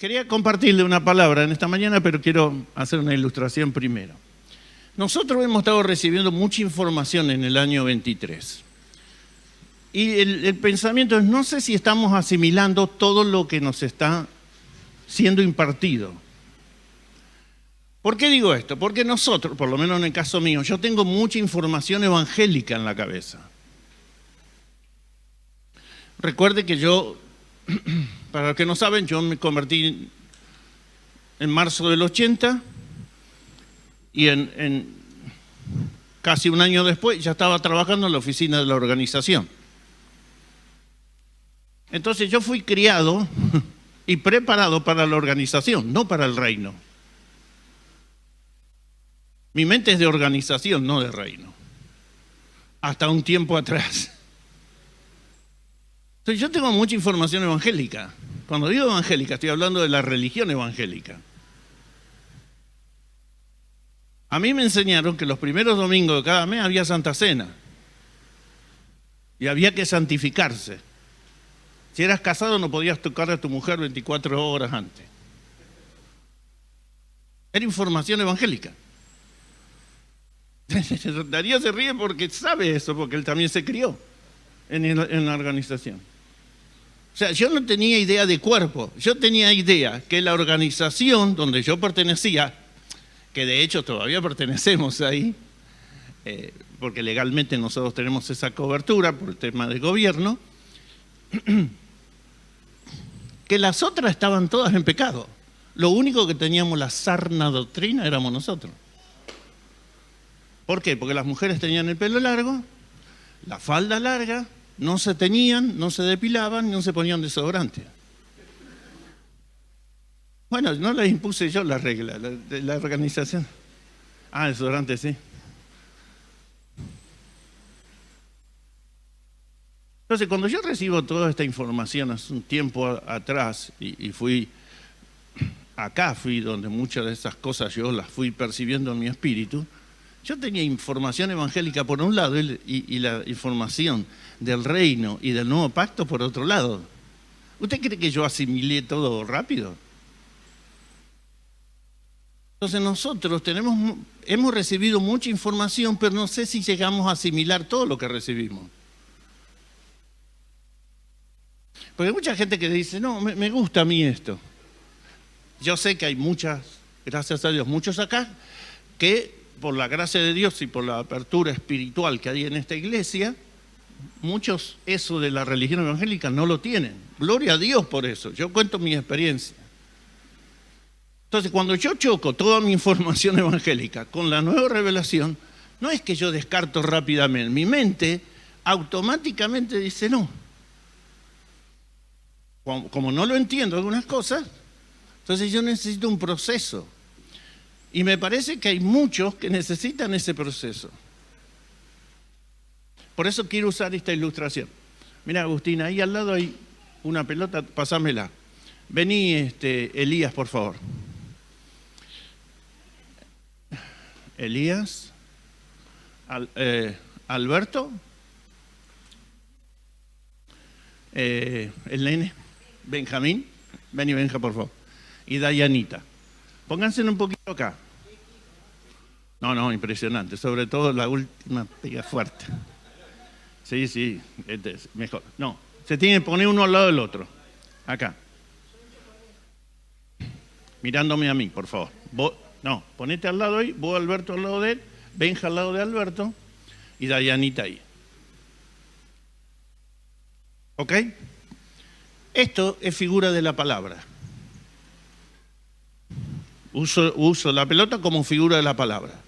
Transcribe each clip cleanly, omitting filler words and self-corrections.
Quería compartirle una palabra en esta mañana, pero quiero hacer una ilustración primero. Nosotros hemos estado recibiendo mucha información en el año 23. Y el pensamiento es, no sé si estamos asimilando todo lo que nos está siendo impartido. ¿Por qué digo esto? Porque nosotros, por lo menos en el caso mío, yo tengo mucha información evangélica en la cabeza. Recuerde que yo, para los que no saben, yo me convertí en marzo del 80 y en casi un año después ya estaba trabajando en la oficina de la organización. Entonces yo fui criado y preparado para la organización, no para el reino. Mi mente es de organización, no de reino. Hasta un tiempo atrás. Entonces yo tengo mucha información evangélica. Cuando digo evangélica, estoy hablando de la religión evangélica. A mí me enseñaron que los primeros domingos de cada mes había Santa Cena. Y había que santificarse. Si eras casado no podías tocar a tu mujer 24 horas antes. Era información evangélica. Darío se ríe porque sabe eso, porque él también se crió en la organización. O sea, yo no tenía idea de cuerpo, yo tenía idea que la organización donde yo pertenecía, que de hecho todavía pertenecemos ahí, porque legalmente nosotros tenemos esa cobertura por el tema del gobierno, que las otras estaban todas en pecado. Lo único que teníamos la sana doctrina éramos nosotros. ¿Por qué? Porque las mujeres tenían el pelo largo, la falda larga, no se teñían, no se depilaban, no se ponían desodorante. Bueno, no les impuse yo la regla de la organización. Ah, desodorante sí. Entonces, cuando yo recibo toda esta información hace un tiempo atrás y fui donde muchas de esas cosas yo las fui percibiendo en mi espíritu, yo tenía información evangélica por un lado y la información del reino y del nuevo pacto por otro lado. ¿Usted cree que yo asimilé todo rápido? Entonces nosotros hemos recibido mucha información, pero no sé si llegamos a asimilar todo lo que recibimos. Porque hay mucha gente que dice, no, me gusta a mí esto. Yo sé que hay muchas, gracias a Dios, muchos acá que por la gracia de Dios y por la apertura espiritual que hay en esta iglesia, muchos eso de la religión evangélica no lo tienen. Gloria a Dios por eso. Yo cuento mi experiencia. Entonces, cuando yo choco toda mi información evangélica con la nueva revelación, no es que yo descarto rápidamente. Mi mente automáticamente dice no. Como no lo entiendo algunas cosas, entonces yo necesito un proceso. Y me parece que hay muchos que necesitan ese proceso. Por eso quiero usar esta ilustración. Mira, Agustina, ahí al lado hay una pelota, pasámela. Vení, Elías, por favor. Elías, Alberto, el nene, Benjamín, vení, Benja, por favor. Y Dayanita. Pónganse un poquito acá. No, impresionante. Sobre todo la última pega fuerte. Sí, es mejor. No, se tiene que poner uno al lado del otro. Acá. Mirándome a mí, por favor. Ponete al lado ahí, vos Alberto al lado de él, Benja al lado de Alberto y Dayanita ahí. ¿Ok? Esto es figura de la palabra. Uso la pelota como figura de la palabra.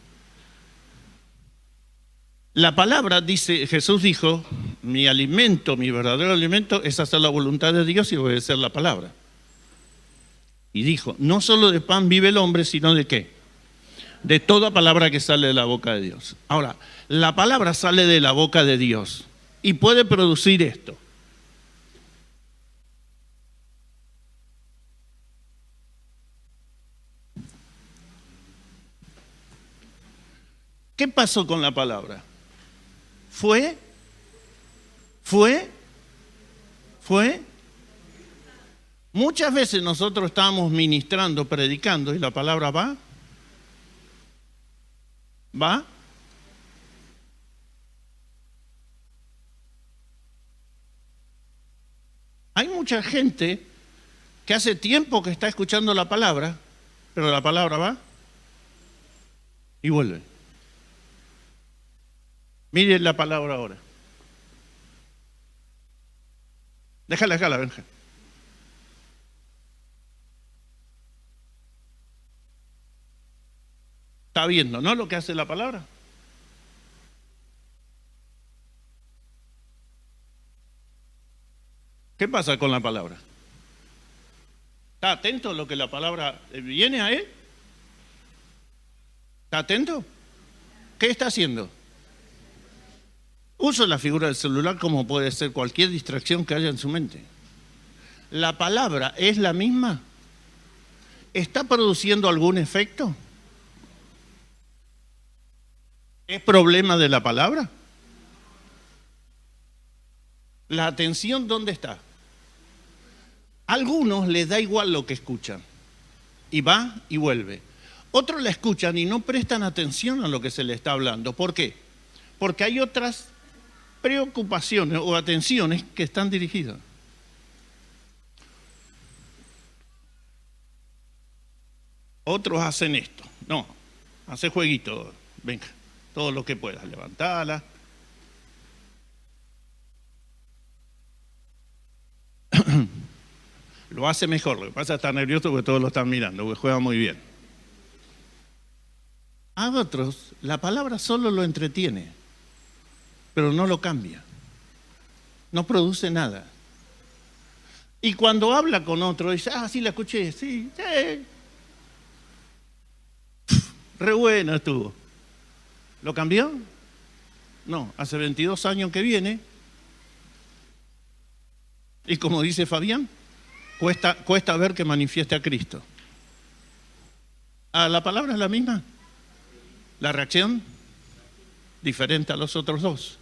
La palabra, Jesús dijo, mi alimento, mi verdadero alimento es hacer la voluntad de Dios y obedecer la palabra. Y dijo, no solo de pan vive el hombre, sino de ¿qué? De toda palabra que sale de la boca de Dios. Ahora, la palabra sale de la boca de Dios y puede producir esto. ¿Qué pasó con la palabra? Fue Muchas veces nosotros estamos ministrando, predicando y la palabra va. Hay mucha gente que hace tiempo que está escuchando la palabra, pero la palabra va y vuelve. Miren la palabra ahora. Déjala, Benja. Está viendo, ¿no? Lo que hace la palabra. ¿Qué pasa con la palabra? ¿Está atento a lo que la palabra viene a él? ¿Está atento? ¿Qué está haciendo? Uso la figura del celular como puede ser cualquier distracción que haya en su mente. ¿La palabra es la misma? ¿Está produciendo algún efecto? ¿Es problema de la palabra? ¿La atención dónde está? A algunos les da igual lo que escuchan. Y va y vuelve. Otros la escuchan y no prestan atención a lo que se le está hablando. ¿Por qué? Porque hay otras preocupaciones o atenciones que están dirigidas. Otros hacen esto. No, hace jueguito. Venga, todo lo que puedas, levantala. Lo hace mejor, lo que pasa es que está nervioso porque todos lo están mirando, porque juega muy bien. A otros, la palabra solo lo entretiene, pero no lo cambia. No produce nada. Y cuando habla con otro, dice, sí, la escuché, sí. Re bueno estuvo. ¿Lo cambió? No, hace 22 años que viene. Y como dice Fabián, cuesta ver que manifieste a Cristo. ¿La palabra es la misma? ¿La reacción? Diferente a los otros dos.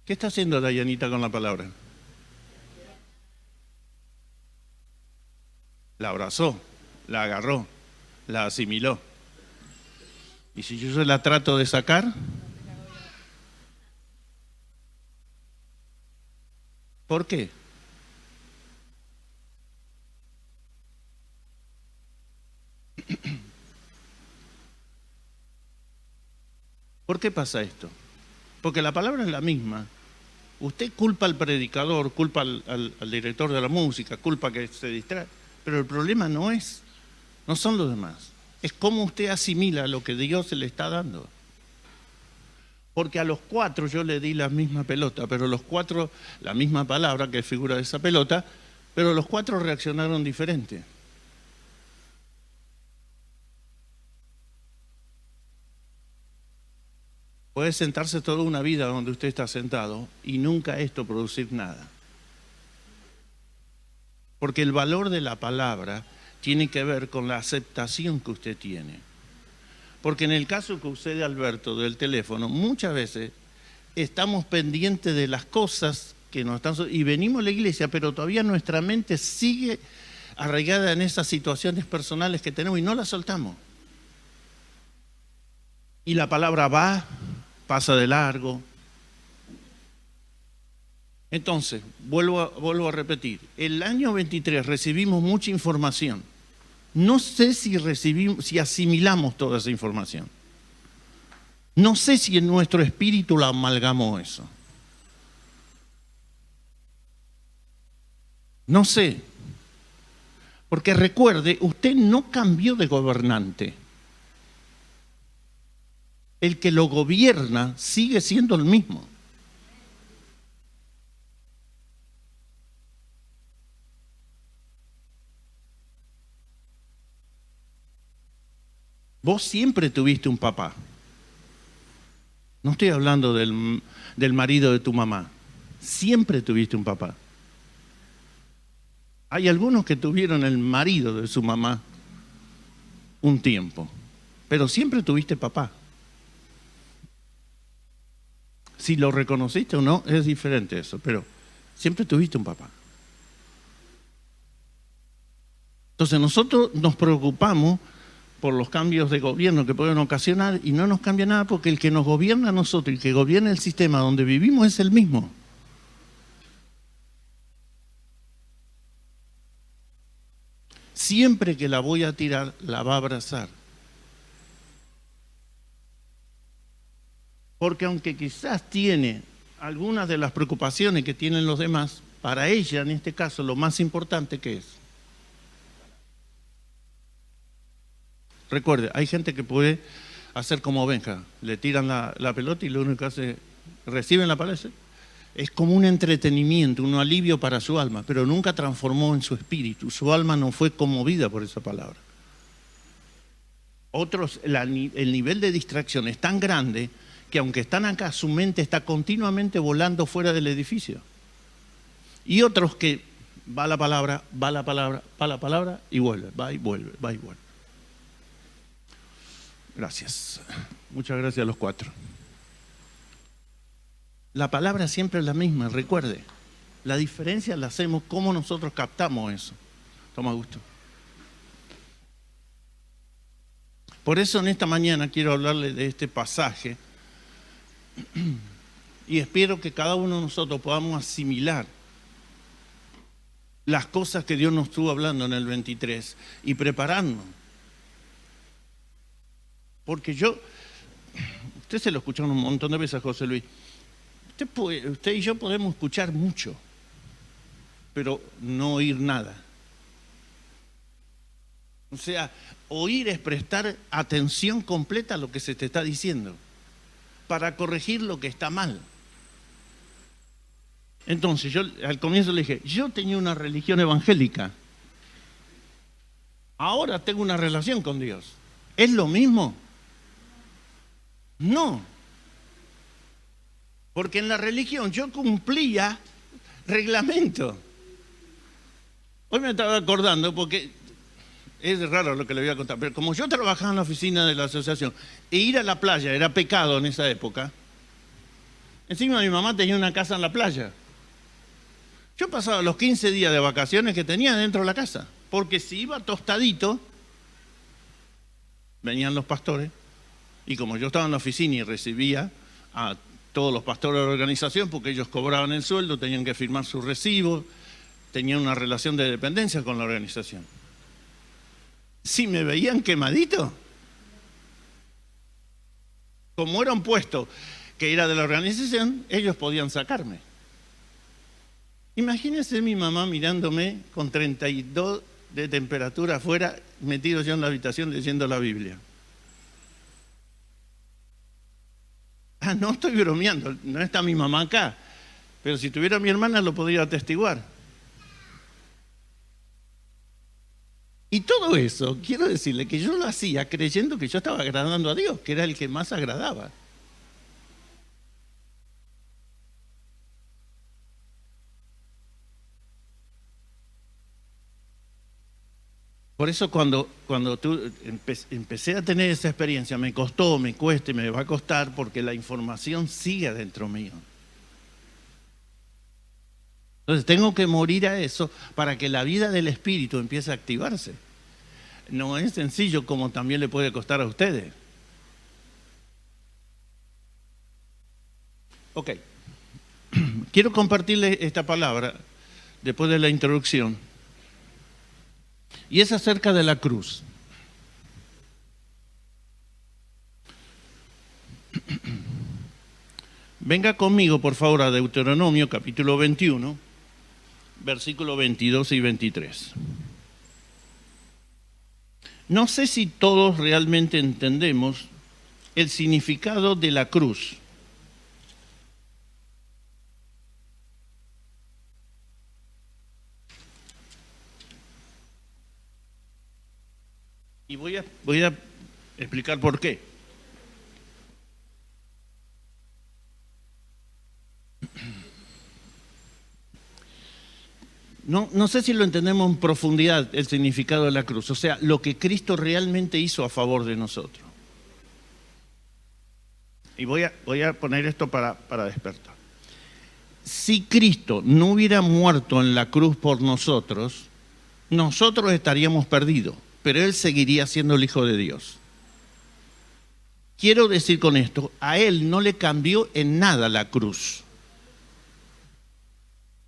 ¿Qué está haciendo Dayanita con la palabra? La abrazó, la agarró, la asimiló. Y si yo se la trato de sacar, ¿por qué? ¿Por qué pasa esto? Porque la palabra es la misma. Usted culpa al predicador, culpa al director de la música, culpa que se distrae, pero el problema no son los demás. Es cómo usted asimila lo que Dios le está dando. Porque a los 4 yo le di la misma pelota, pero los 4, la misma palabra que es figura de esa pelota, pero los 4 reaccionaron diferente. Puede sentarse toda una vida donde usted está sentado y nunca esto producir nada. Porque el valor de la palabra tiene que ver con la aceptación que usted tiene. Porque en el caso que usted de Alberto, del teléfono, muchas veces estamos pendientes de las cosas que nos están... Y venimos a la iglesia, pero todavía nuestra mente sigue arraigada en esas situaciones personales que tenemos y no las soltamos. Y la palabra va, pasa de largo. Entonces, vuelvo a repetir, el año 23 recibimos mucha información. No sé si asimilamos toda esa información. No sé si en nuestro espíritu la amalgamó eso. No sé. Porque recuerde, usted no cambió de gobernante. El que lo gobierna sigue siendo el mismo. Vos siempre tuviste un papá. No estoy hablando del marido de tu mamá. Siempre tuviste un papá. Hay algunos que tuvieron el marido de su mamá un tiempo, pero siempre tuviste papá. Si lo reconociste o no, es diferente eso, pero siempre tuviste un papá. Entonces nosotros nos preocupamos por los cambios de gobierno que pueden ocasionar y no nos cambia nada porque el que nos gobierna a nosotros y el que gobierna el sistema donde vivimos es el mismo. Siempre que la voy a tirar, la va a abrazar. Porque aunque quizás tiene algunas de las preocupaciones que tienen los demás, para ella, en este caso, lo más importante que es. Recuerde, hay gente que puede hacer como Benja, le tiran la pelota y lo único que hace, reciben la palabra, es como un entretenimiento, un alivio para su alma, pero nunca transformó en su espíritu, su alma no fue conmovida por esa palabra. Otros, el nivel de distracción es tan grande que aunque están acá, su mente está continuamente volando fuera del edificio. Y otros que va la palabra, va la palabra, va la palabra y vuelve, va y vuelve, va y vuelve. Gracias. Muchas gracias a los cuatro. La palabra siempre es la misma, recuerde. La diferencia la hacemos cómo nosotros captamos eso. Toma gusto. Por eso en esta mañana quiero hablarle de este pasaje y espero que cada uno de nosotros podamos asimilar las cosas que Dios nos estuvo hablando en el 23 y prepararnos. Porque usted se lo escucharon un montón de veces, José Luis, usted y yo podemos escuchar mucho, pero no oír nada. O sea, oír es prestar atención completa a lo que se te está diciendo, para corregir lo que está mal. Entonces, yo al comienzo le dije, yo tenía una religión evangélica, ahora tengo una relación con Dios. ¿Es lo mismo? No, porque en la religión yo cumplía reglamento. Hoy me estaba acordando, porque es raro lo que le voy a contar, pero como yo trabajaba en la oficina de la asociación e ir a la playa era pecado en esa época, encima mi mamá tenía una casa en la playa. Yo pasaba los 15 días de vacaciones que tenía dentro de la casa, porque si iba tostadito, venían los pastores. Y como yo estaba en la oficina y recibía a todos los pastores de la organización, porque ellos cobraban el sueldo, tenían que firmar su recibo, tenían una relación de dependencia con la organización. Si me veían quemadito, como era un puesto que era de la organización, ellos podían sacarme. Imagínense mi mamá mirándome con 32 de temperatura afuera, metido yo en la habitación leyendo la Biblia. No estoy bromeando, no está mi mamá acá, pero si tuviera mi hermana lo podría atestiguar. Y todo eso, quiero decirle que yo lo hacía creyendo que yo estaba agradando a Dios, que era el que más agradaba. Por eso cuando empecé a tener esa experiencia, me costó, me cuesta y me va a costar porque la información sigue dentro mío. Entonces tengo que morir a eso para que la vida del espíritu empiece a activarse. No es sencillo como también le puede costar a ustedes. Ok, quiero compartirles esta palabra después de la introducción. Y es acerca de la cruz. Venga conmigo, por favor, a Deuteronomio, capítulo 21, versículos 22 y 23. No sé si todos realmente entendemos el significado de la cruz. Y voy a explicar por qué. No sé si lo entendemos en profundidad el significado de la cruz, o sea, lo que Cristo realmente hizo a favor de nosotros. y voy a poner esto para despertar. Si Cristo no hubiera muerto en la cruz por nosotros, nosotros estaríamos perdidos, pero Él seguiría siendo el Hijo de Dios. Quiero decir con esto, a Él no le cambió en nada la cruz.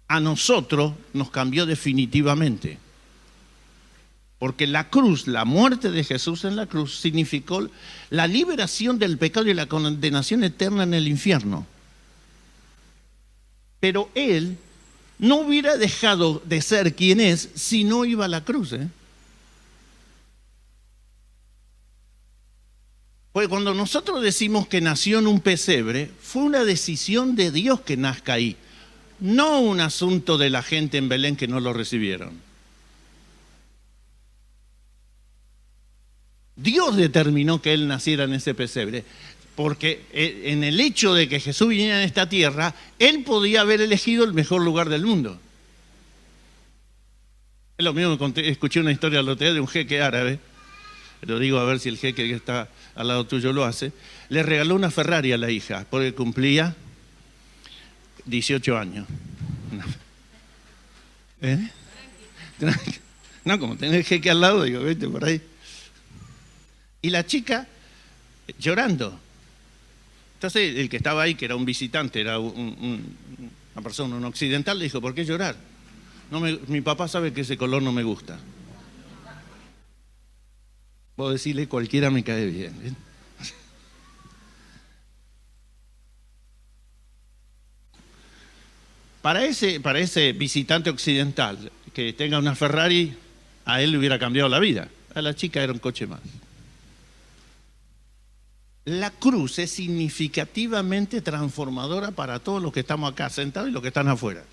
A nosotros nos cambió definitivamente. Porque la cruz, la muerte de Jesús en la cruz, significó la liberación del pecado y la condenación eterna en el infierno. Pero Él no hubiera dejado de ser quien es si no iba a la cruz. Pues cuando nosotros decimos que nació en un pesebre, fue una decisión de Dios que nazca ahí. No un asunto de la gente en Belén que no lo recibieron. Dios determinó que Él naciera en ese pesebre, porque en el hecho de que Jesús viniera en esta tierra, Él podía haber elegido el mejor lugar del mundo. Es lo mismo, escuché una historia el otro día de un jeque árabe, lo digo a ver si el jeque que está al lado tuyo lo hace, le regaló una Ferrari a la hija, porque cumplía 18 años. ¿Eh? No, como tenés el jeque al lado, digo, vete por ahí. Y la chica llorando. Entonces el que estaba ahí, que era un visitante, era una persona, un occidental, le dijo, ¿por qué llorar? Mi papá sabe que ese color no me gusta. Puedo decirle, cualquiera me cae bien. ¿Eh? Para ese visitante occidental que tenga una Ferrari, a él le hubiera cambiado la vida. A la chica era un coche más. La cruz es significativamente transformadora para todos los que estamos acá sentados y los que están afuera.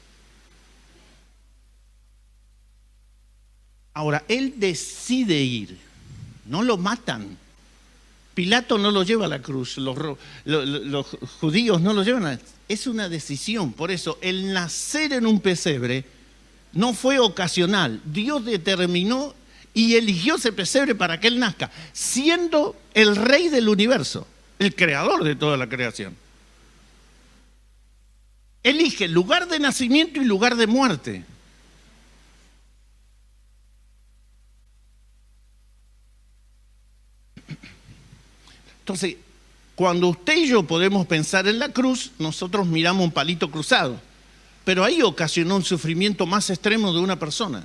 Ahora, Él decide ir, no lo matan. Pilato no lo lleva a la cruz, los judíos no lo llevan es una decisión. Por eso, el nacer en un pesebre no fue ocasional. Dios determinó y eligió ese pesebre para que Él nazca, siendo el rey del universo, el creador de toda la creación. Elige lugar de nacimiento y lugar de muerte. Entonces, cuando usted y yo podemos pensar en la cruz, nosotros miramos un palito cruzado, pero ahí ocasionó un sufrimiento más extremo de una persona.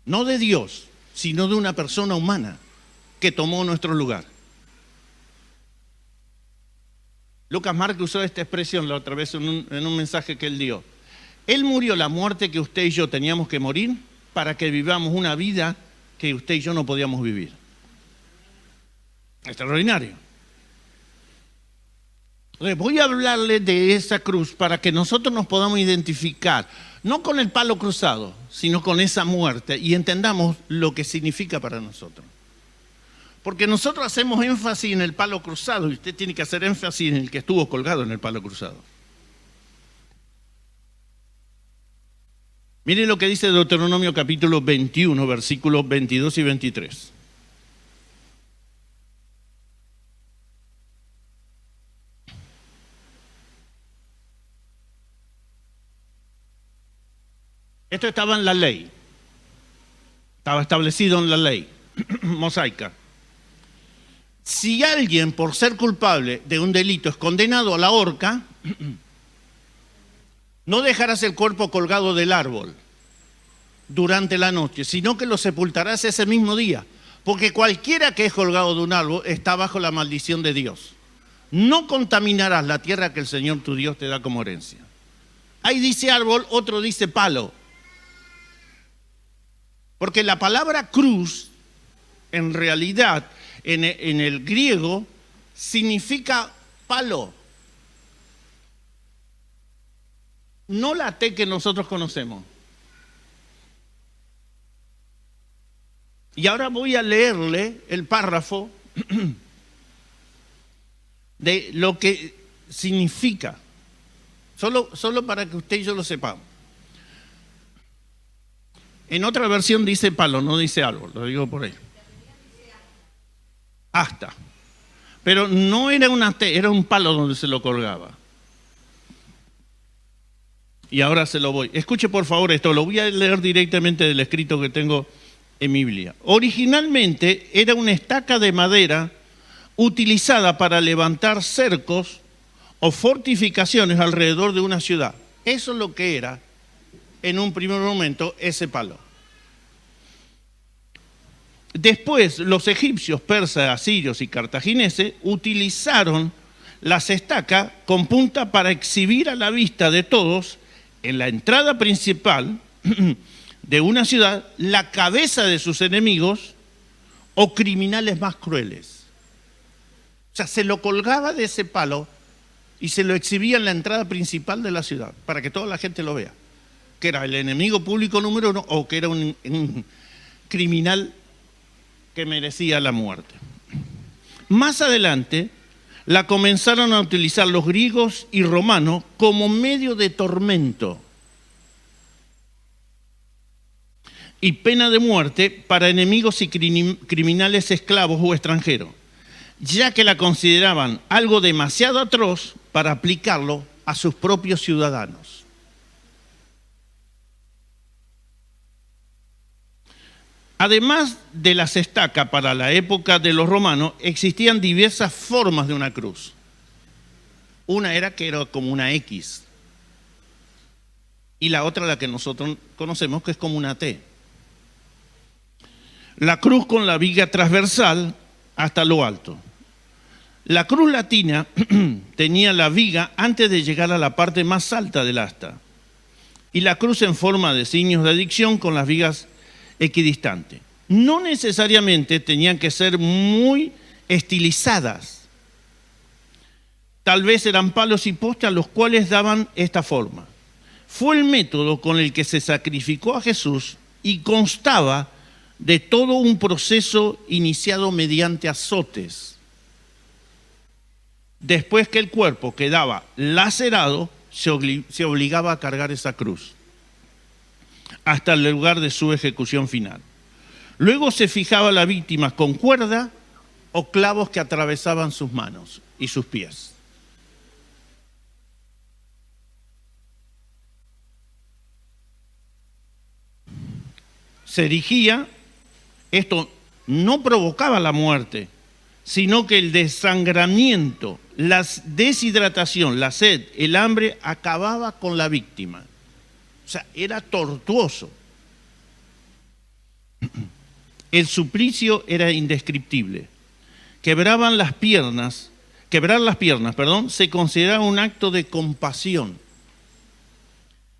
No de Dios, sino de una persona humana que tomó nuestro lugar. Lucas Marque usó esta expresión la otra vez en un mensaje que él dio. Él murió la muerte que usted y yo teníamos que morir para que vivamos una vida que usted y yo no podíamos vivir. Extraordinario. Voy a hablarle de esa cruz para que nosotros nos podamos identificar, no con el palo cruzado, sino con esa muerte y entendamos lo que significa para nosotros. Porque nosotros hacemos énfasis en el palo cruzado y usted tiene que hacer énfasis en el que estuvo colgado en el palo cruzado. Miren lo que dice Deuteronomio capítulo 21, versículos 22 y 23. Esto estaba en la ley, estaba establecido en la ley mosaica. Si alguien por ser culpable de un delito es condenado a la horca, no dejarás el cuerpo colgado del árbol durante la noche, sino que lo sepultarás ese mismo día, porque cualquiera que es colgado de un árbol está bajo la maldición de Dios. No contaminarás la tierra que el Señor tu Dios te da como herencia. Ahí dice árbol, otro dice palo. Porque la palabra cruz, en realidad, en el griego, significa palo. No la T que nosotros conocemos. Y ahora voy a leerle el párrafo de lo que significa. Solo para que usted y yo lo sepamos. En otra versión dice palo, no dice árbol, lo digo por ahí. Asta. Pero no era una T, era un palo donde se lo colgaba. Y ahora se lo voy. Escuche por favor esto, lo voy a leer directamente del escrito que tengo en mi Biblia. Originalmente era una estaca de madera utilizada para levantar cercos o fortificaciones alrededor de una ciudad. Eso es lo que era en un primer momento ese palo. Después los egipcios, persas, asirios y cartagineses utilizaron las estacas con punta para exhibir a la vista de todos en la entrada principal de una ciudad la cabeza de sus enemigos o criminales más crueles. O sea, se lo colgaba de ese palo y se lo exhibía en la entrada principal de la ciudad para que toda la gente lo vea, que era el enemigo público número uno o que era un criminal que merecía la muerte. Más adelante la comenzaron a utilizar los griegos y romanos como medio de tormento y pena de muerte para enemigos y criminales esclavos o extranjeros, ya que la consideraban algo demasiado atroz para aplicarlo a sus propios ciudadanos. Además de las estacas para la época de los romanos, existían diversas formas de una cruz. Una era que era como una X y la otra la que nosotros conocemos que es como una T. La cruz con la viga transversal hasta lo alto. La cruz latina tenía la viga antes de llegar a la parte más alta del asta y la cruz en forma de signos de adicción con las vigas equidistantes. No necesariamente tenían que ser muy estilizadas. Tal vez eran palos y postes a los cuales daban esta forma. Fue el método con el que se sacrificó a Jesús y constaba de todo un proceso iniciado mediante azotes. Después que el cuerpo quedaba lacerado, se obligaba a cargar esa cruz hasta el lugar de su ejecución final. Luego se fijaba la víctima con cuerda o clavos que atravesaban sus manos y sus pies. Se erigía, esto no provocaba la muerte, sino que el desangramiento, la deshidratación, la sed, el hambre acababa con la víctima. O sea, era tortuoso. El suplicio era indescriptible. Quebrar las piernas, se consideraba un acto de compasión,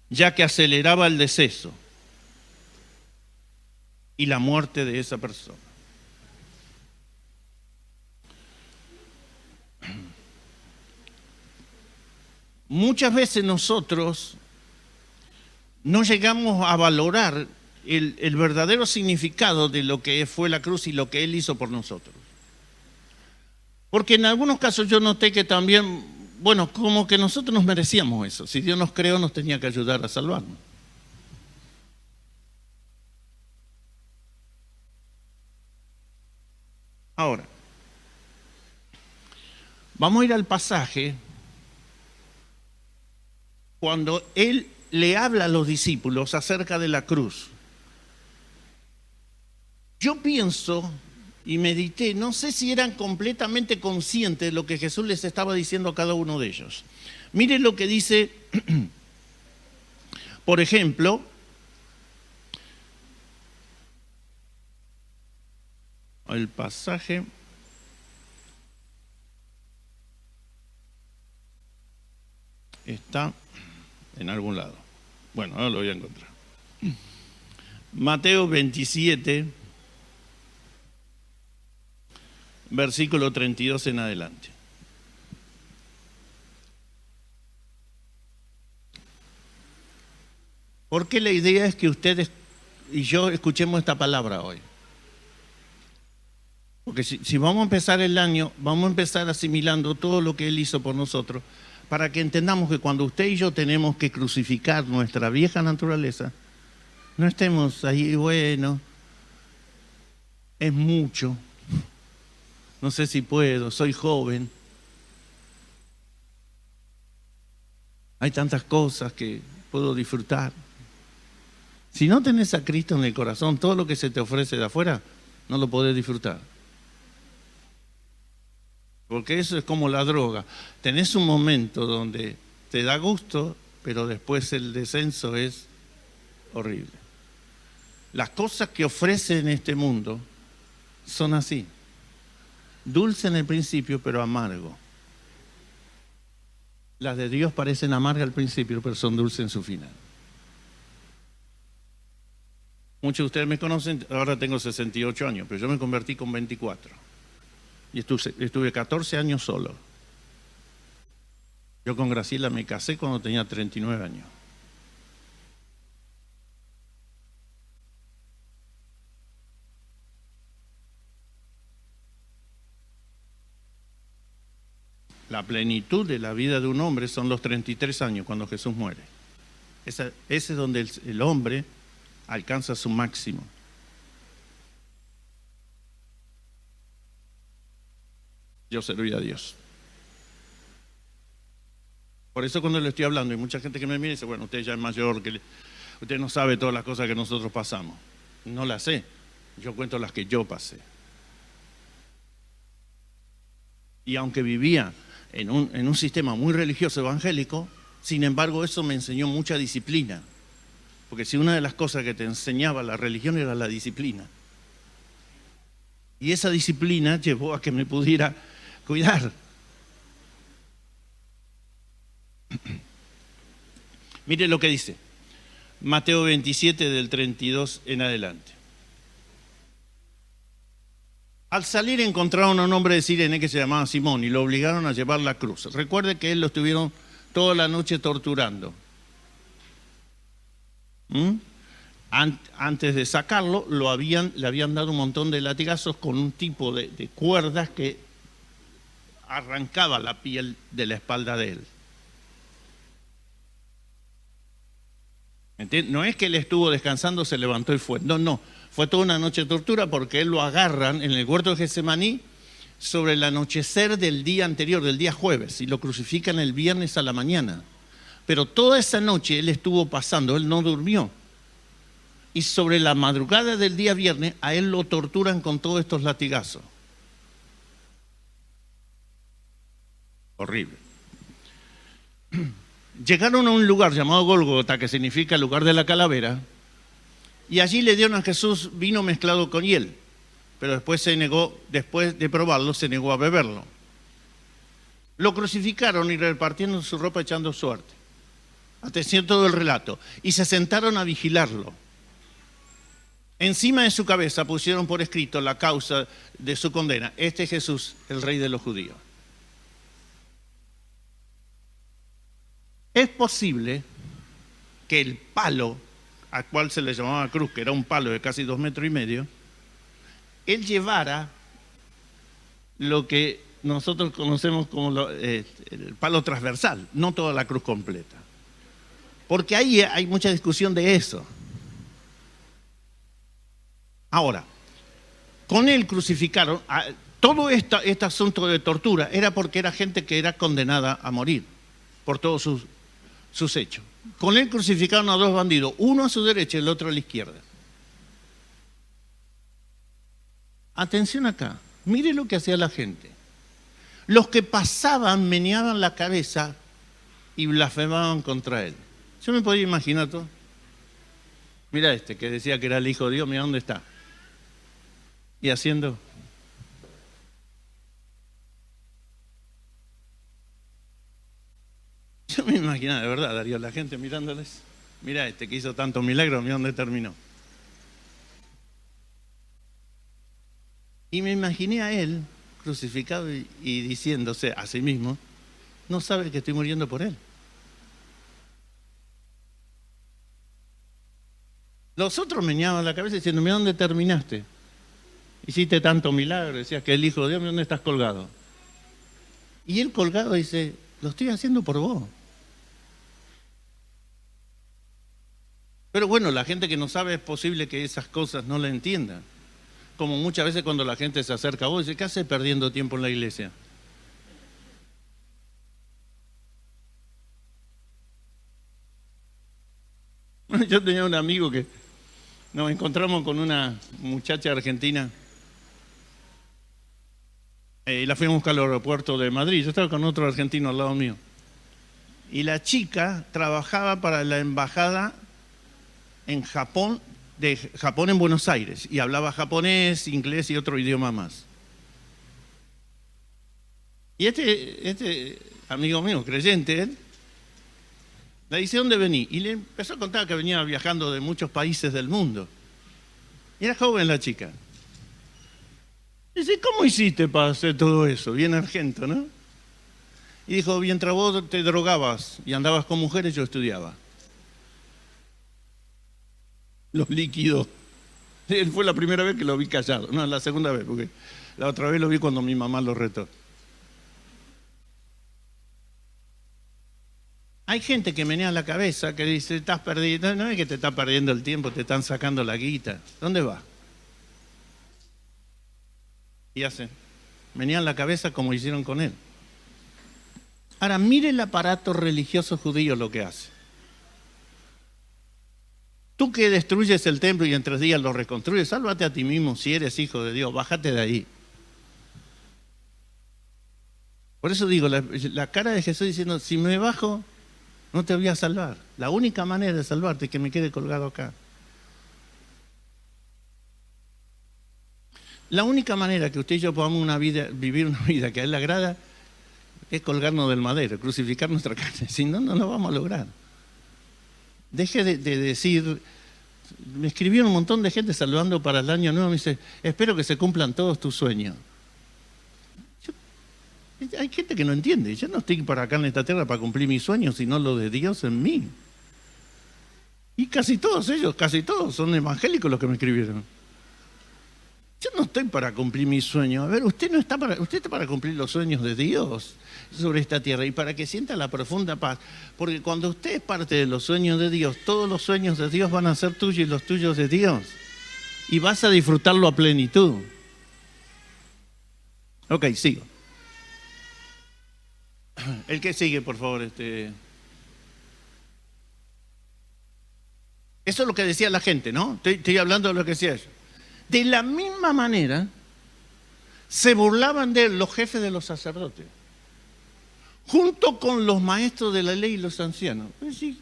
ya que aceleraba el deceso y la muerte de esa persona. Muchas veces nosotros no llegamos a valorar el verdadero significado de lo que fue la cruz y lo que Él hizo por nosotros. Porque en algunos casos yo noté que también, bueno, como que nosotros nos merecíamos eso. Si Dios nos creó, nos tenía que ayudar a salvarnos. Ahora, vamos a ir al pasaje cuando Él le habla a los discípulos acerca de la cruz. Yo pienso y medité, no sé si eran completamente conscientes de lo que Jesús les estaba diciendo a cada uno de ellos. Miren lo que dice, por ejemplo, el pasaje está en algún lado. Bueno, ahora lo voy a encontrar. Mateo 27, versículo 32 en adelante. Porque la idea es que ustedes y yo escuchemos esta palabra hoy. Porque si vamos a empezar el año, vamos a empezar asimilando todo lo que Él hizo por nosotros, para que entendamos que cuando usted y yo tenemos que crucificar nuestra vieja naturaleza, no estemos ahí, bueno, es mucho. no sé si puedo, soy joven. Hay tantas cosas que puedo disfrutar. Si no tenés a Cristo en el corazón, todo lo que se te ofrece de afuera, no lo podés disfrutar. Porque eso es como la droga. Tenés un momento donde te da gusto, pero después el descenso es horrible. Las cosas que ofrece en este mundo son así. Dulce en el principio, pero amargo. Las de Dios parecen amargas al principio, pero son dulces en su final. Muchos de ustedes me conocen, ahora tengo 68 años, pero yo me convertí con 24. Y estuve 14 años solo. Yo con Graciela me casé cuando tenía 39 años. La plenitud de la vida de un hombre son los 33 años cuando Jesús muere. Ese es donde el hombre alcanza su máximo. Yo serví a Dios. Por eso cuando le estoy hablando, hay mucha gente que me mira y dice, bueno, usted ya es mayor, usted no sabe todas las cosas que nosotros pasamos. No las sé, yo cuento las que yo pasé. Y aunque vivía en un sistema muy religioso evangélico, sin embargo eso me enseñó mucha disciplina. Porque si una de las cosas que te enseñaba la religión era la disciplina. Y esa disciplina llevó a que me pudiera cuidar. Mire lo que dice Mateo 27 del 32 en adelante. Al salir encontraron a un hombre de Cirene que se llamaba Simón y lo obligaron a llevar la cruz. Recuerde que él lo estuvieron toda la noche torturando. Antes de sacarlo le habían dado un montón de latigazos con un tipo de cuerdas que arrancaba la piel de la espalda de él. ¿Entiendes? No es que él estuvo descansando, se levantó y fue. No. Fue toda una noche de tortura porque él lo agarran en el huerto de Getsemaní sobre el anochecer del día anterior, del día jueves, y lo crucifican el viernes a la mañana. Pero toda esa noche él estuvo pasando, él no durmió. Y sobre la madrugada del día viernes a él lo torturan con todos estos latigazos. Horrible. Llegaron a un lugar llamado Gólgota, que significa lugar de la calavera, y allí le dieron a Jesús vino mezclado con hiel, pero después de probarlo, se negó a beberlo. Lo crucificaron y repartieron su ropa echando suerte. Atención todo el relato. Y se sentaron a vigilarlo. Encima de su cabeza pusieron por escrito la causa de su condena. Este es Jesús, el rey de los judíos. Es posible que el palo al cual se le llamaba cruz, que era un palo de casi 2,5 metros, él llevara lo que nosotros conocemos como el palo transversal, no toda la cruz completa. Porque ahí hay mucha discusión de eso. Ahora, con él crucificaron, todo este asunto de tortura era porque era gente que era condenada a morir por todos sus hechos. Con él crucificaron a 2 bandidos, uno a su derecha y el otro a la izquierda. Atención acá, mire lo que hacía la gente. Los que pasaban meneaban la cabeza y blasfemaban contra él. Yo me podía imaginar todo. Mira este que decía que era el Hijo de Dios, mira dónde está. Y haciendo... Yo me imaginaba, de verdad, Darío, la gente mirándoles. Mira este que hizo tantos milagros, mira dónde terminó. Y me imaginé a él crucificado y diciéndose a sí mismo, no sabe que estoy muriendo por él. Los otros meneaban la cabeza diciendo, mira dónde terminaste. Hiciste tanto milagro, decías que el Hijo de Dios, mira dónde estás colgado. Y él colgado dice, lo estoy haciendo por vos. Pero bueno, la gente que no sabe es posible que esas cosas no la entiendan. como muchas veces cuando la gente se acerca a vos y dice, ¿qué haces perdiendo tiempo en la iglesia? Yo tenía un amigo que nos encontramos con una muchacha argentina y la fuimos a buscar al aeropuerto de Madrid. Yo estaba con otro argentino al lado mío. Y la chica trabajaba para la embajada en Japón, de Japón en Buenos Aires, y hablaba japonés, inglés y otro idioma más. Y este amigo mío, creyente, él, le dice, ¿dónde vení? Y le empezó a contar que venía viajando de muchos países del mundo. Y era joven la chica. Dice, ¿cómo hiciste para hacer todo eso? Bien argento, ¿no? Y dijo, mientras vos te drogabas y andabas con mujeres, yo estudiaba. Los líquidos. Fue la primera vez que lo vi callado. No, la segunda vez, porque la otra vez lo vi cuando mi mamá lo retó. Hay gente que menea la cabeza, que dice, estás perdiendo. No es que te estás perdiendo el tiempo, te están sacando la guita. ¿Dónde va? Y hacen, menean la cabeza como hicieron con él. Ahora, mire el aparato religioso judío lo que hace. Tú que destruyes el templo y en 3 días lo reconstruyes, sálvate a ti mismo si eres hijo de Dios, bájate de ahí. Por eso digo, la cara de Jesús diciendo, si me bajo, no te voy a salvar. La única manera de salvarte es que me quede colgado acá. La única manera que usted y yo podamos vivir una vida que a Él le agrada es colgarnos del madero, crucificar nuestra carne. Si no, no lo vamos a lograr. Deje de decir, me escribieron un montón de gente saludando para el año nuevo, me dice, espero que se cumplan todos tus sueños. Hay gente que no entiende, yo no estoy para acá en esta tierra para cumplir mis sueños, sino lo de Dios en mí. Y casi todos son evangélicos los que me escribieron. Yo no estoy para cumplir mis sueños. A ver, usted está para cumplir los sueños de Dios sobre esta tierra y para que sienta la profunda paz. Porque cuando usted es parte de los sueños de Dios, todos los sueños de Dios van a ser tuyos y los tuyos de Dios. Y vas a disfrutarlo a plenitud. Ok, sigo. El que sigue, por favor. Eso es lo que decía la gente, ¿no? Estoy hablando de lo que decía ellos. De la misma manera, se burlaban de él los jefes de los sacerdotes, junto con los maestros de la ley y los ancianos. Es decir,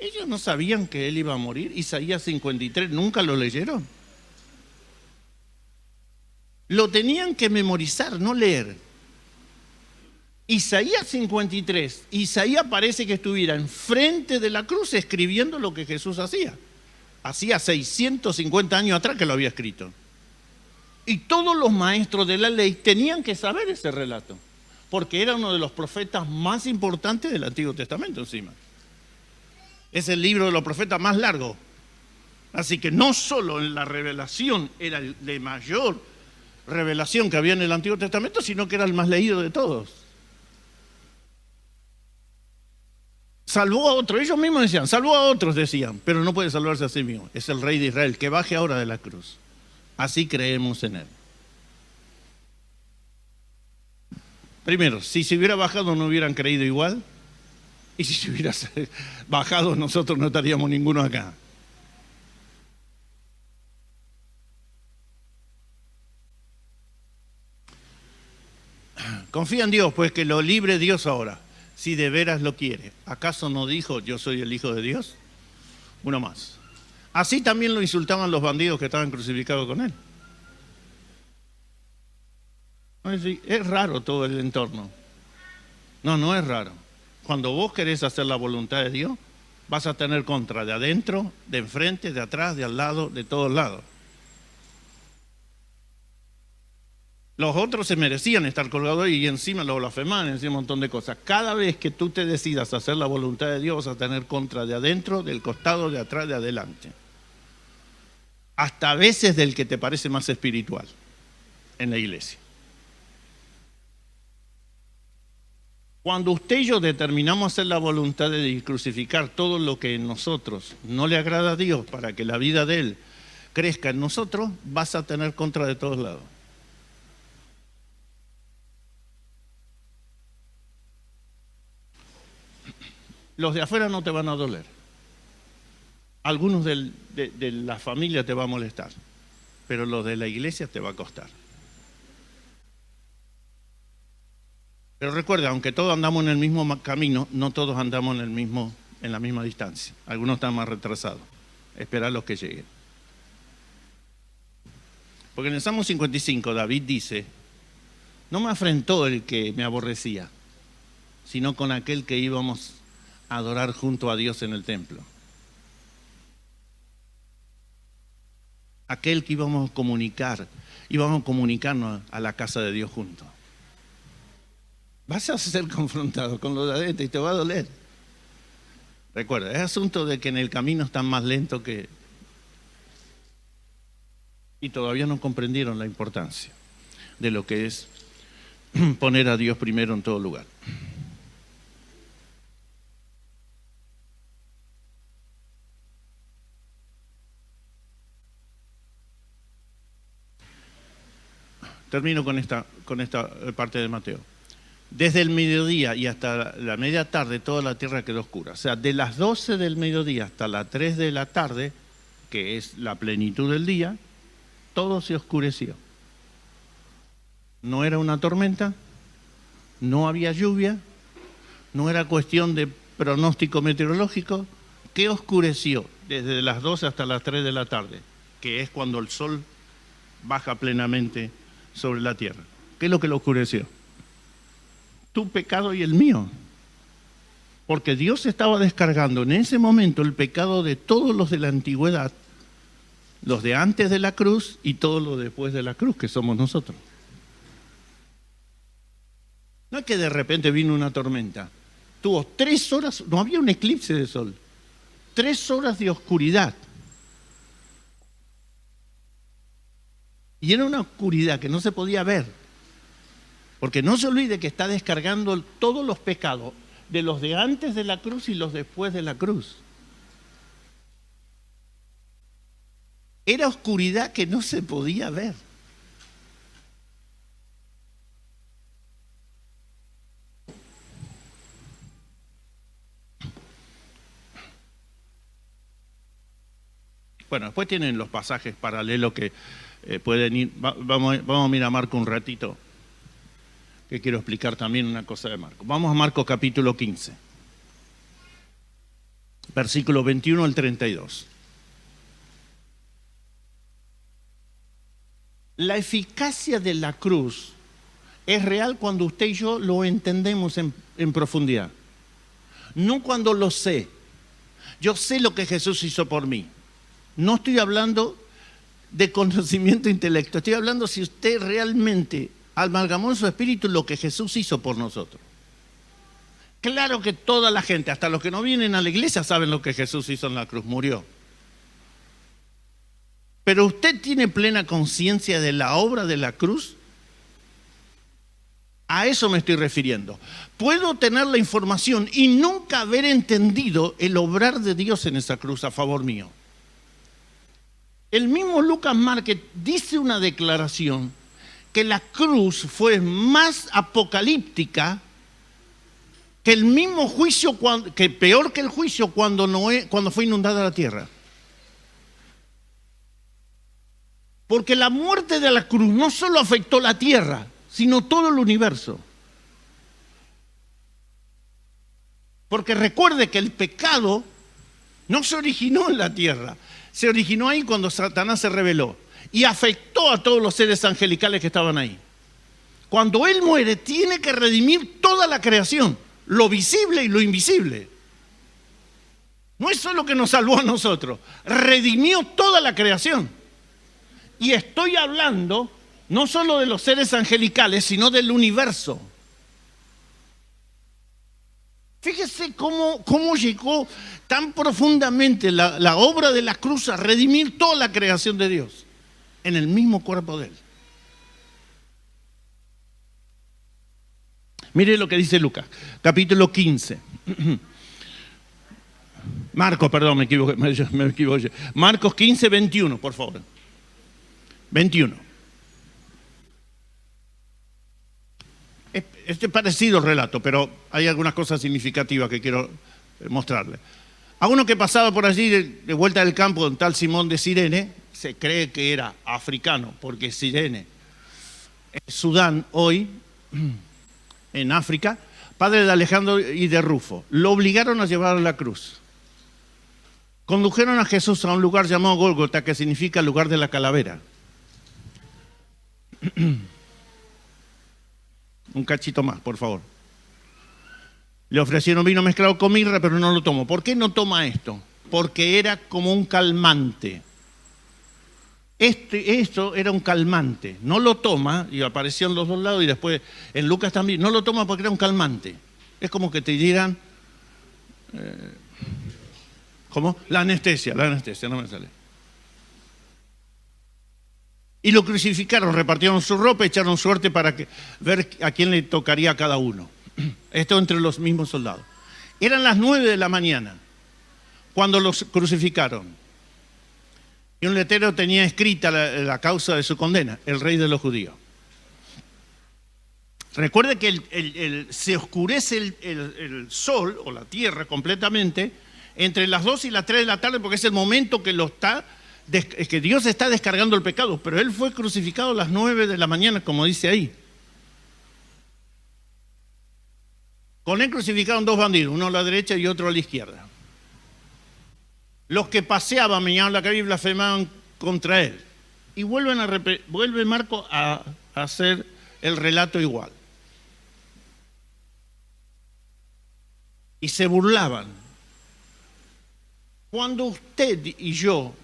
ellos no sabían que él iba a morir. Isaías 53, ¿nunca lo leyeron? Lo tenían que memorizar, no leer. Isaías 53, Isaías parece que estuviera enfrente de la cruz escribiendo lo que Jesús hacía. Hacía 650 años atrás que lo había escrito. Y todos los maestros de la ley tenían que saber ese relato, porque era uno de los profetas más importantes del Antiguo Testamento encima. Es el libro de los profetas más largo. Así que no solo en la revelación era el de mayor revelación que había en el Antiguo Testamento, sino que era el más leído de todos. Salvó a otros, ellos mismos decían, salvó a otros, decían, pero no puede salvarse a sí mismo. Es el Rey de Israel, que baje ahora de la cruz. Así creemos en Él. Primero, si se hubiera bajado no hubieran creído igual, y si se hubiera bajado nosotros no estaríamos ninguno acá. Confía en Dios, pues que lo libre Dios ahora, si de veras lo quiere. ¿Acaso no dijo, yo soy el Hijo de Dios? Uno más. Así también lo insultaban los bandidos que estaban crucificados con él. Es raro todo el entorno. No, no es raro. Cuando vos querés hacer la voluntad de Dios, vas a tener contra de adentro, de enfrente, de atrás, de al lado, de todos lados. Los otros se merecían estar colgados y encima lo blasfemaban, encima un montón de cosas. Cada vez que tú te decidas hacer la voluntad de Dios, vas a tener contra de adentro, del costado, de atrás, de adelante. Hasta a veces del que te parece más espiritual en la iglesia. Cuando usted y yo determinamos hacer la voluntad de Dios, crucificar todo lo que en nosotros no le agrada a Dios para que la vida de Él crezca en nosotros, vas a tener contra de todos lados. Los de afuera no te van a doler. Algunos de la familia te va a molestar, pero los de la iglesia te va a costar. Pero recuerda, aunque todos andamos en el mismo camino, no todos andamos en la misma distancia. Algunos están más retrasados. Espera los que lleguen. Porque en el Salmo 55 David dice: no me afrentó el que me aborrecía, sino con aquel que íbamos a adorar junto a Dios en el templo. Aquel que íbamos a comunicarnos a la casa de Dios juntos. Vas a ser confrontado con lo de adentro y te va a doler. Recuerda, es asunto de que en el camino están más lentos que... y todavía no comprendieron la importancia de lo que es poner a Dios primero en todo lugar. Termino con esta parte de Mateo. Desde el mediodía y hasta la media tarde toda la tierra quedó oscura. O sea, de las 12 del mediodía hasta las 3 de la tarde, que es la plenitud del día, todo se oscureció. No era una tormenta, no había lluvia, no era cuestión de pronóstico meteorológico. ¿Qué oscureció desde las 12 hasta las 3 de la tarde? Que es cuando el sol baja plenamente sobre la tierra. ¿Qué es lo que lo oscureció? Tu pecado y el mío. Porque Dios estaba descargando en ese momento el pecado de todos los de la antigüedad, los de antes de la cruz y todos los después de la cruz, que somos nosotros. No es que de repente vino una tormenta. Tuvo 3 horas, no había un eclipse de sol. 3 horas de oscuridad. Y era una oscuridad que no se podía ver. Porque no se olvide que está descargando todos los pecados de los de antes de la cruz y los después de la cruz. Era oscuridad que no se podía ver. Bueno, después tienen los pasajes paralelos que pueden ir. Vamos a mirar a Marco un ratito, que quiero explicar también una cosa de Marco. Vamos a Marcos capítulo 15, versículo 21 al 32. La eficacia de la cruz es real cuando usted y yo lo entendemos en profundidad. No cuando lo sé. Yo sé lo que Jesús hizo por mí. No estoy hablando de conocimiento intelectual. Estoy hablando si usted realmente amalgamó en su espíritu lo que Jesús hizo por nosotros. Claro que toda la gente, hasta los que no vienen a la iglesia, saben lo que Jesús hizo en la cruz, murió. Pero usted tiene plena conciencia de la obra de la cruz. A eso me estoy refiriendo. Puedo tener la información y nunca haber entendido el obrar de Dios en esa cruz a favor mío. El mismo Lucas Márquez dice una declaración que la cruz fue más apocalíptica que el mismo juicio, que peor que el juicio cuando fue inundada la tierra. Porque la muerte de la cruz no solo afectó la tierra, sino todo el universo. Porque recuerde que el pecado no se originó en la tierra, se originó ahí cuando Satanás se rebeló y afectó a todos los seres angelicales que estaban ahí. Cuando Él muere, tiene que redimir toda la creación, lo visible y lo invisible. No es solo que nos salvó a nosotros, redimió toda la creación. Y estoy hablando no solo de los seres angelicales, sino del universo. Fíjese cómo llegó tan profundamente la obra de la cruz a redimir toda la creación de Dios en el mismo cuerpo de Él. Mire lo que dice Lucas, capítulo 15. Marcos, perdón, me equivoqué. Marcos 15, 21, por favor. 21. Este es parecido el relato, pero hay algunas cosas significativas que quiero mostrarle. A uno que pasaba por allí de vuelta del campo, un tal Simón de Cirene, se cree que era africano, porque Cirene es Sudán hoy, en África, padre de Alejandro y de Rufo. Lo obligaron a llevar a la cruz. Condujeron a Jesús a un lugar llamado Gólgota, que significa lugar de la calavera. Un cachito más, por favor. Le ofrecieron vino mezclado con mirra, pero no lo tomó. ¿Por qué no toma esto? Porque era como un calmante. Esto era un calmante. No lo toma, y apareció en los dos lados, y después en Lucas también. No lo toma porque era un calmante. Es como que te dieran... ¿Cómo? La anestesia, no me sale. Y lo crucificaron, repartieron su ropa, echaron suerte para ver a quién le tocaría a cada uno. Esto entre los mismos soldados. Eran las 9 de la mañana cuando los crucificaron. Y un letrero tenía escrita la causa de su condena, el rey de los judíos. Recuerde que se oscurece el sol o la tierra completamente entre las 2 y las 3 de la tarde porque es el momento que que Dios está descargando el pecado, pero Él fue crucificado a las 9 de la mañana, como dice ahí. Con Él crucificaron 2 bandidos, uno a la derecha y otro a la izquierda. Los que paseaban, meñaban la cabeza y blasfemaban contra Él. Y vuelve Marco a hacer el relato igual. Y se burlaban. Cuando usted y yo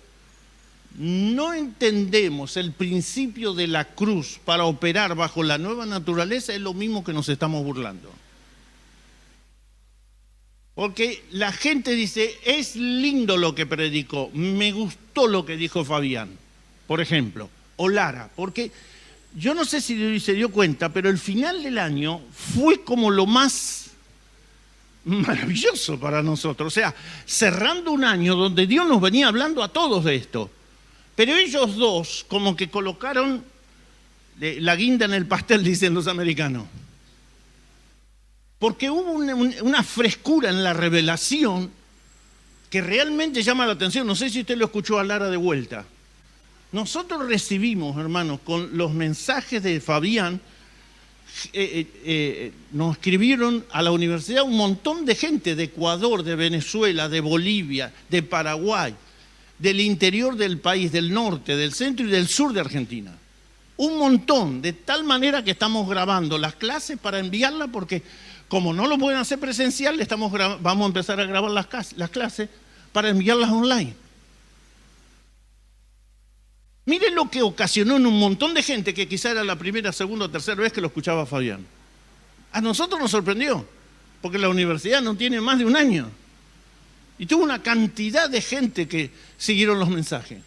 no entendemos el principio de la cruz para operar bajo la nueva naturaleza, es lo mismo que nos estamos burlando. Porque la gente dice, es lindo lo que predicó, me gustó lo que dijo Fabián, por ejemplo, o Lara, porque yo no sé si se dio cuenta, pero el final del año fue como lo más maravilloso para nosotros. O sea, cerrando un año donde Dios nos venía hablando a todos de esto. Pero ellos dos como que colocaron la guinda en el pastel, dicen los americanos. Porque hubo una frescura en la revelación que realmente llama la atención. No sé si usted lo escuchó a Lara de vuelta. Nosotros recibimos, hermanos, con los mensajes de Fabián, nos escribieron a la universidad un montón de gente de Ecuador, de Venezuela, de Bolivia, de Paraguay, del interior del país, del norte, del centro y del sur de Argentina. Un montón, de tal manera que estamos grabando las clases para enviarlas porque como no lo pueden hacer presencial, vamos a empezar a grabar las clases para enviarlas online. Miren lo que ocasionó en un montón de gente que quizá era la primera, segunda o tercera vez que lo escuchaba Fabián. A nosotros nos sorprendió, porque la universidad no tiene más de un año. Y tuvo una cantidad de gente que siguieron los mensajes.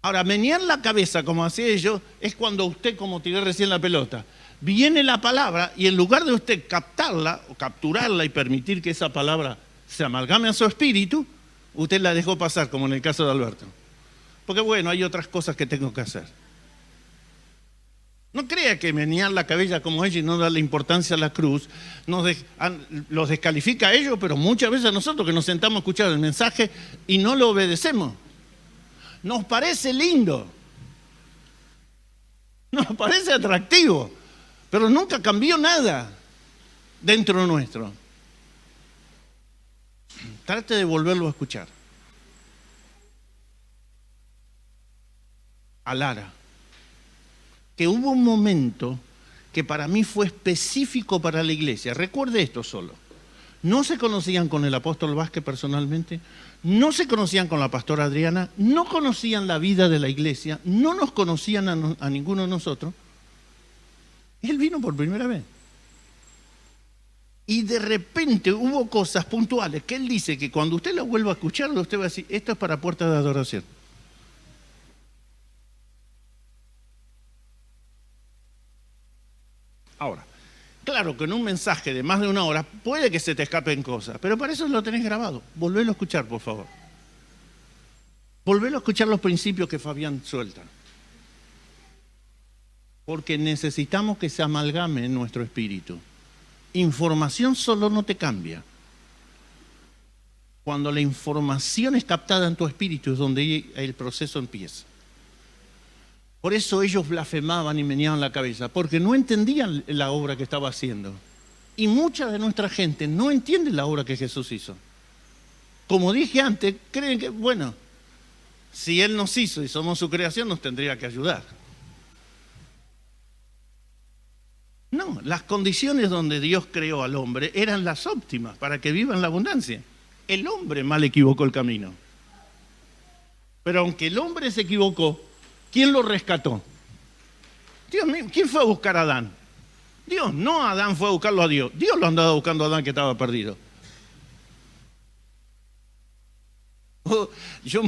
Ahora, menear la cabeza, como hacía ellos, es cuando usted, como tiré recién la pelota, viene la palabra y en lugar de usted captarla o capturarla y permitir que esa palabra se amalgame a su espíritu, usted la dejó pasar, como en el caso de Alberto. Porque bueno, hay otras cosas que tengo que hacer. No crea que menear la cabeza como ellos y no darle importancia a la cruz los descalifica a ellos, pero muchas veces a nosotros que nos sentamos a escuchar el mensaje y no lo obedecemos. Nos parece lindo, nos parece atractivo, pero nunca cambió nada dentro nuestro. Trate de volverlo a escuchar. A Lara, que hubo un momento que para mí fue específico para la iglesia. Recuerde esto solo. No se conocían con el apóstol Vázquez personalmente, no se conocían con la pastora Adriana, no conocían la vida de la iglesia, no nos conocían a ninguno de nosotros. Él vino por primera vez. Y de repente hubo cosas puntuales que él dice que cuando usted la vuelva a escuchar, usted va a decir, esto es para puerta de adoración. Ahora, claro, claro que en un mensaje de más de una hora puede que se te escapen cosas, pero para eso lo tenés grabado. Volvelo a escuchar, por favor. Volvelo a escuchar los principios que Fabián suelta. Porque necesitamos que se amalgame en nuestro espíritu. Información solo no te cambia. Cuando la información es captada en tu espíritu es donde el proceso empieza. Por eso ellos blasfemaban y meneaban la cabeza, porque no entendían la obra que estaba haciendo. Y mucha de nuestra gente no entiende la obra que Jesús hizo. Como dije antes, creen que, bueno, si Él nos hizo y somos su creación, nos tendría que ayudar. No, las condiciones donde Dios creó al hombre eran las óptimas para que viva en la abundancia. El hombre mal equivocó el camino. Pero aunque el hombre se equivocó, ¿quién lo rescató? Dios mío, ¿quién fue a buscar a Adán? Dios, no Adán fue a buscarlo a Dios. Dios lo andaba buscando a Adán que estaba perdido. Yo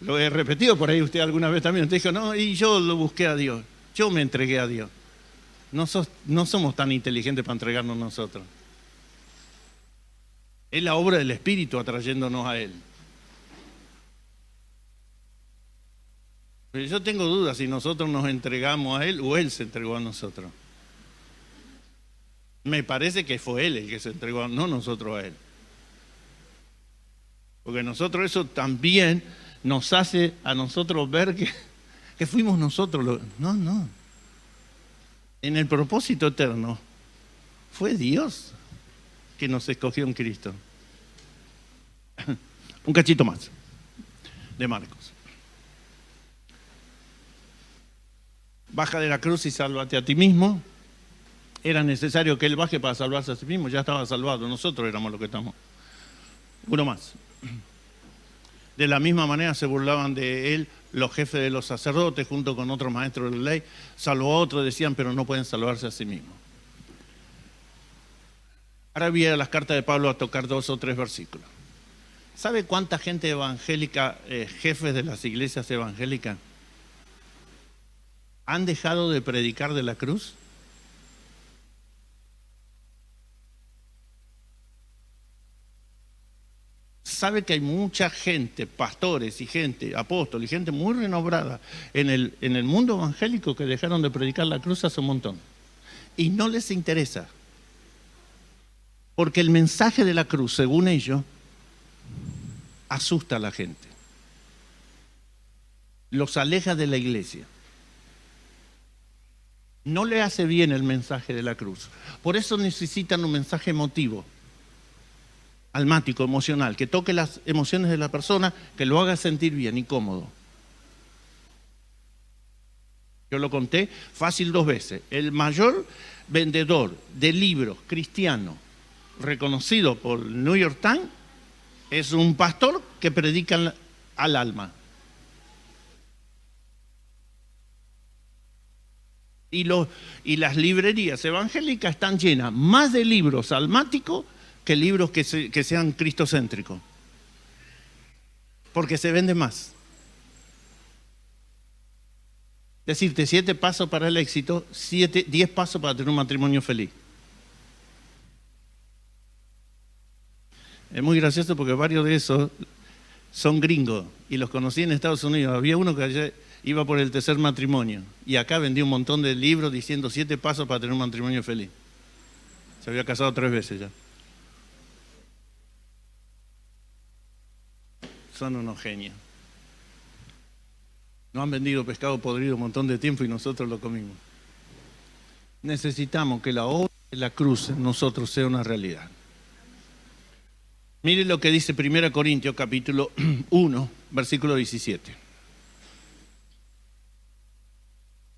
lo he repetido por ahí usted alguna vez también. Usted dijo, no, y yo lo busqué a Dios. Yo me entregué a Dios. No somos tan inteligentes para entregarnos nosotros. Es la obra del Espíritu atrayéndonos a Él. Pero yo tengo dudas si nosotros nos entregamos a Él o Él se entregó a nosotros. Me parece que fue Él el que se entregó, no nosotros a Él. Porque nosotros eso también nos hace a nosotros ver que fuimos nosotros. No. En el propósito eterno fue Dios que nos escogió en Cristo. Un cachito más de Marcos. Baja de la cruz y sálvate a ti mismo. Era necesario que Él baje para salvarse a sí mismo. Ya estaba salvado, nosotros éramos los que estamos. Uno más. De la misma manera se burlaban de Él los jefes de los sacerdotes junto con otros maestros de la ley. Salvó a otros, decían, pero no pueden salvarse a sí mismos. Ahora voy a las cartas de Pablo a tocar 2 o 3 versículos. ¿Sabe cuánta gente evangélica, jefes de las iglesias evangélicas, han dejado de predicar de la cruz? Sabe que hay mucha gente, pastores y gente, apóstoles y gente muy renombrada en el mundo evangélico que dejaron de predicar la cruz hace un montón. Y no les interesa. Porque el mensaje de la cruz, según ellos, asusta a la gente. Los aleja de la iglesia. No le hace bien el mensaje de la cruz. Por eso necesitan un mensaje emotivo, almático, emocional, que toque las emociones de la persona, que lo haga sentir bien y cómodo. Yo lo conté fácil 2 veces. El mayor vendedor de libros cristianos reconocido por el New York Times es un pastor que predica al alma. Y las librerías evangélicas están llenas más de libros almáticos que libros que sean cristocéntricos. Porque se vende más. Decirte 7 pasos para el éxito, 10 pasos para tener un matrimonio feliz. Es muy gracioso porque varios de esos son gringos y los conocí en Estados Unidos. Había uno que ayer iba por el 3er matrimonio y acá vendía un montón de libros diciendo 7 pasos para tener un matrimonio feliz. Se había casado 3 veces ya. Son unos genios. Nos han vendido pescado podrido un montón de tiempo y nosotros lo comimos. Necesitamos que la obra de la cruz en nosotros sea una realidad. Mire lo que dice 1 Corintios capítulo 1, versículo 17.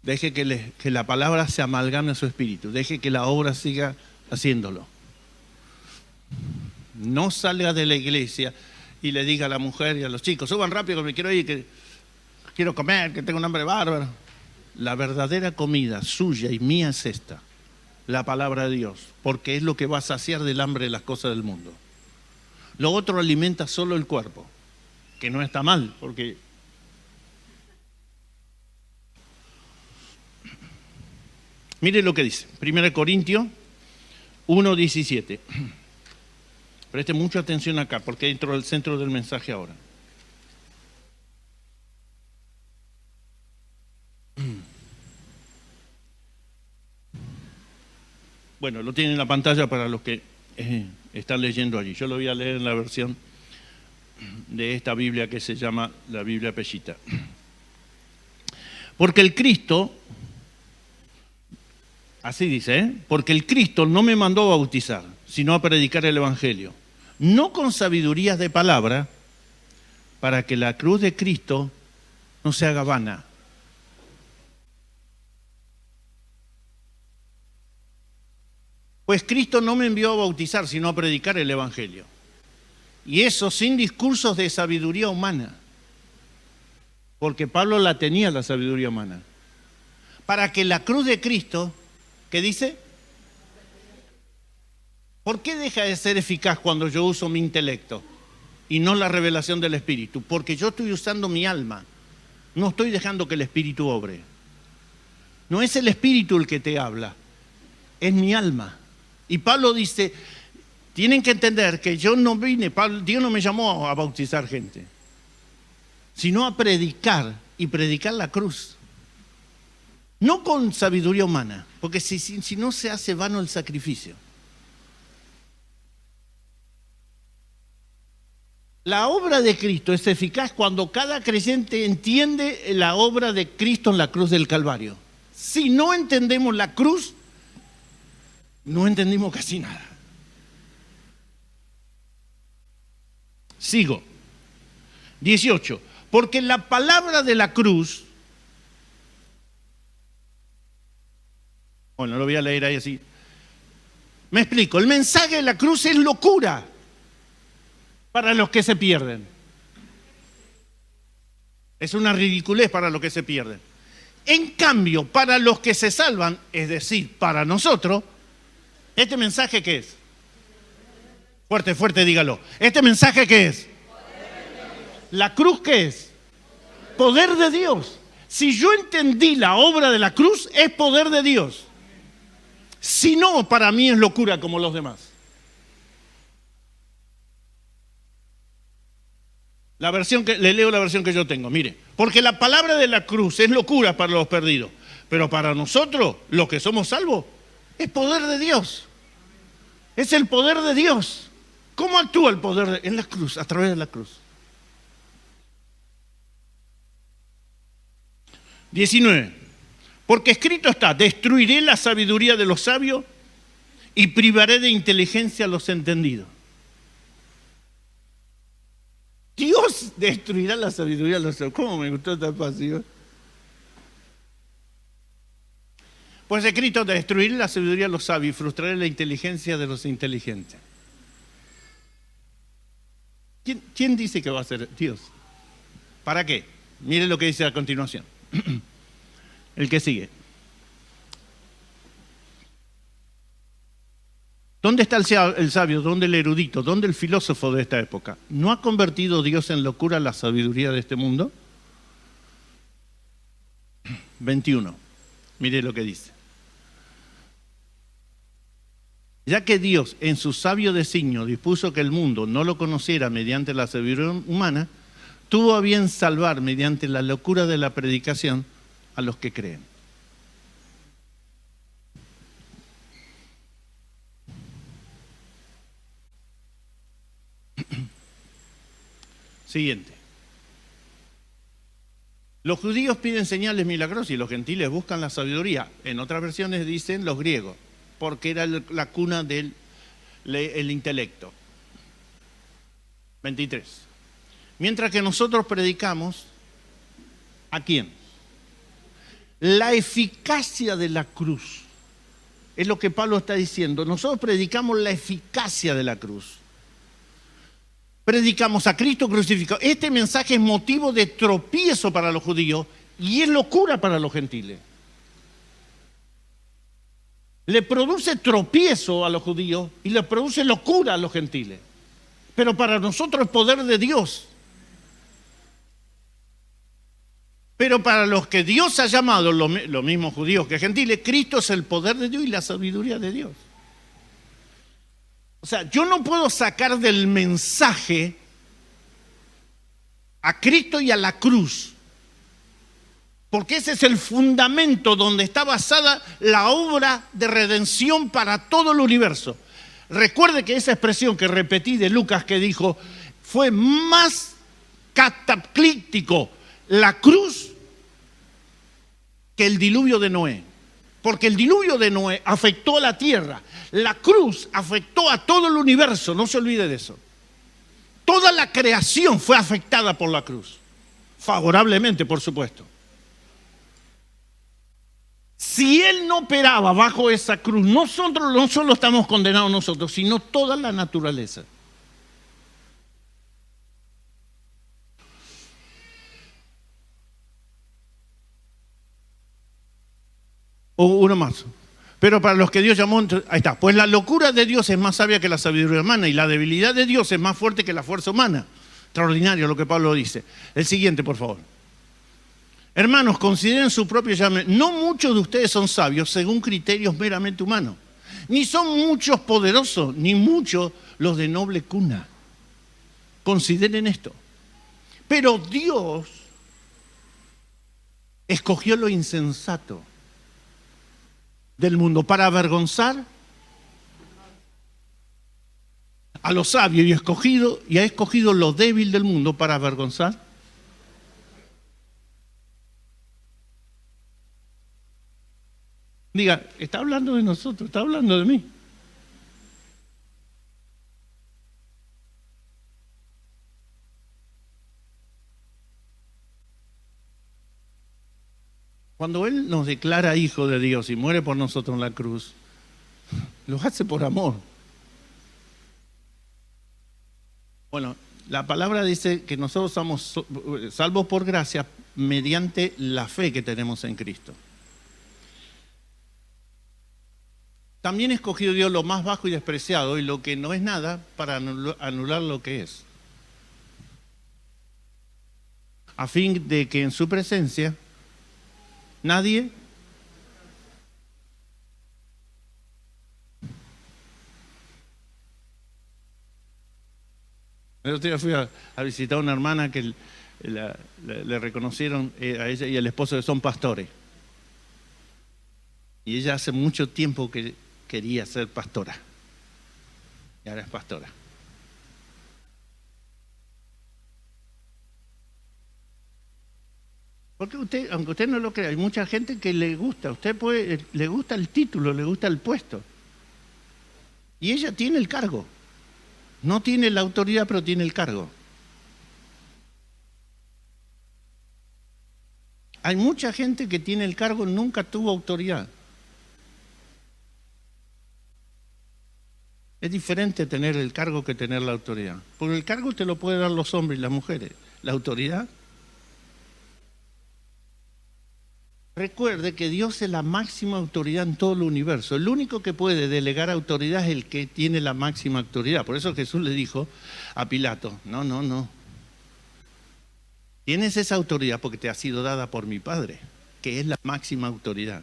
Deje que la palabra se amalgame a su espíritu. Deje que la obra siga haciéndolo. No salga de la iglesia y le diga a la mujer y a los chicos, suban rápido que me quiero ir, que quiero comer, que tengo un hambre bárbaro. La verdadera comida suya y mía es esta, la palabra de Dios, porque es lo que va a saciar del hambre de las cosas del mundo. Lo otro alimenta solo el cuerpo, que no está mal, porque mire lo que dice, 1 Corintios 1:17. Preste mucha atención acá, porque entro al centro del mensaje ahora. Bueno, lo tienen en la pantalla para los que están leyendo allí. Yo lo voy a leer en la versión de esta Biblia que se llama la Biblia Pellita. Porque el Cristo, así dice, porque el Cristo no me mandó a bautizar, sino a predicar el Evangelio, no con sabidurías de palabra, para que la cruz de Cristo no se haga vana. Pues Cristo no me envió a bautizar, sino a predicar el Evangelio. Y eso sin discursos de sabiduría humana, porque Pablo la tenía, la sabiduría humana. Para que la cruz de Cristo, ¿qué dice? ¿Por qué deja de ser eficaz cuando yo uso mi intelecto y no la revelación del Espíritu? Porque yo estoy usando mi alma, no estoy dejando que el Espíritu obre. No es el Espíritu el que te habla, es mi alma. Y Pablo dice, tienen que entender que yo no vine, Dios no me llamó a bautizar gente, sino a predicar y predicar la cruz. No con sabiduría humana, porque si no se hace vano el sacrificio. La obra de Cristo es eficaz cuando cada creyente entiende la obra de Cristo en la cruz del Calvario. Si no entendemos la cruz, no entendimos casi nada. Sigo. 18. Porque la palabra de la cruz, bueno, lo voy a leer ahí así. Me explico, el mensaje de la cruz es locura para los que se pierden. Es una ridiculez para los que se pierden. En cambio, para los que se salvan, es decir, para nosotros, ¿este mensaje qué es? Fuerte, fuerte, dígalo. ¿Este mensaje qué es? ¿La cruz qué es? Poder de Dios. Si yo entendí la obra de la cruz, es poder de Dios. Si no, para mí es locura como los demás. Le leo la versión que yo tengo, mire. Porque la palabra de la cruz es locura para los perdidos, pero para nosotros, los que somos salvos, es poder de Dios. Es el poder de Dios. ¿Cómo actúa el poder en la cruz, a través de la cruz? 19. Porque escrito está, destruiré la sabiduría de los sabios y privaré de inteligencia a los entendidos. Dios destruirá la sabiduría de los sabios. ¿Cómo me gustó esta pasión? Pues escrito, destruiré la sabiduría de los sabios y frustraré la inteligencia de los inteligentes. ¿Quién dice que va a ser Dios? ¿Para qué? Mire lo que dice a continuación. El que sigue. ¿Dónde está el sabio? ¿Dónde el erudito? ¿Dónde el filósofo de esta época? ¿No ha convertido Dios en locura la sabiduría de este mundo? 21. Mire lo que dice. Ya que Dios en su sabio designio dispuso que el mundo no lo conociera mediante la sabiduría humana, tuvo a bien salvar mediante la locura de la predicación a los que creen. Siguiente. Los judíos piden señales milagrosas y los gentiles buscan la sabiduría. En otras versiones dicen los griegos, porque era la cuna del intelecto. 23. Mientras que nosotros predicamos, ¿a quién? La eficacia de la cruz. Es lo que Pablo está diciendo. Nosotros predicamos la eficacia de la cruz. Predicamos a Cristo crucificado. Este mensaje es motivo de tropiezo para los judíos y es locura para los gentiles. Le produce tropiezo a los judíos y le produce locura a los gentiles. Pero para nosotros es poder de Dios. Pero para los que Dios ha llamado, los mismos judíos que gentiles, Cristo es el poder de Dios y la sabiduría de Dios. O sea, yo no puedo sacar del mensaje a Cristo y a la cruz, porque ese es el fundamento donde está basada la obra de redención para todo el universo. Recuerde que esa expresión que repetí de Lucas que dijo, fue más cataclíptico la cruz que el diluvio de Noé. Porque el diluvio de Noé afectó a la tierra. La cruz afectó a todo el universo, no se olvide de eso. Toda la creación fue afectada por la cruz. Favorablemente, por supuesto. Si Él no operaba bajo esa cruz, nosotros no solo estamos condenados nosotros, sino toda la naturaleza. O uno más. Pero para los que Dios llamó, ahí está. Pues la locura de Dios es más sabia que la sabiduría humana y la debilidad de Dios es más fuerte que la fuerza humana. Extraordinario lo que Pablo dice. El siguiente, por favor. Hermanos, consideren su propio llamamiento. No muchos de ustedes son sabios según criterios meramente humanos. Ni son muchos poderosos, ni muchos los de noble cuna. Consideren esto. Pero Dios escogió lo insensato del mundo para avergonzar a los sabios y ha escogido lo débil del mundo para avergonzar. Diga, está hablando de nosotros, está hablando de mí. Cuando Él nos declara hijo de Dios y muere por nosotros en la cruz, lo hace por amor. Bueno, la palabra dice que nosotros somos salvos por gracia mediante la fe que tenemos en Cristo. También escogió Dios lo más bajo y despreciado y lo que no es nada para anular lo que es. A fin de que en su presencia nadie el otro día fui a visitar a una hermana que le reconocieron a ella y al esposo que son pastores. Y ella hace mucho tiempo que quería ser pastora. Y ahora es pastora. Porque usted, aunque usted no lo crea, hay mucha gente que le gusta. Le gusta el título, le gusta el puesto. Y ella tiene el cargo. No tiene la autoridad, pero tiene el cargo. Hay mucha gente que tiene el cargo y nunca tuvo autoridad. Es diferente tener el cargo que tener la autoridad. Porque el cargo te lo pueden dar los hombres y las mujeres. La autoridad. Recuerde que Dios es la máxima autoridad en todo el universo. El único que puede delegar autoridad es el que tiene la máxima autoridad. Por eso Jesús le dijo a Pilato, no. Tienes esa autoridad porque te ha sido dada por mi Padre, que es la máxima autoridad.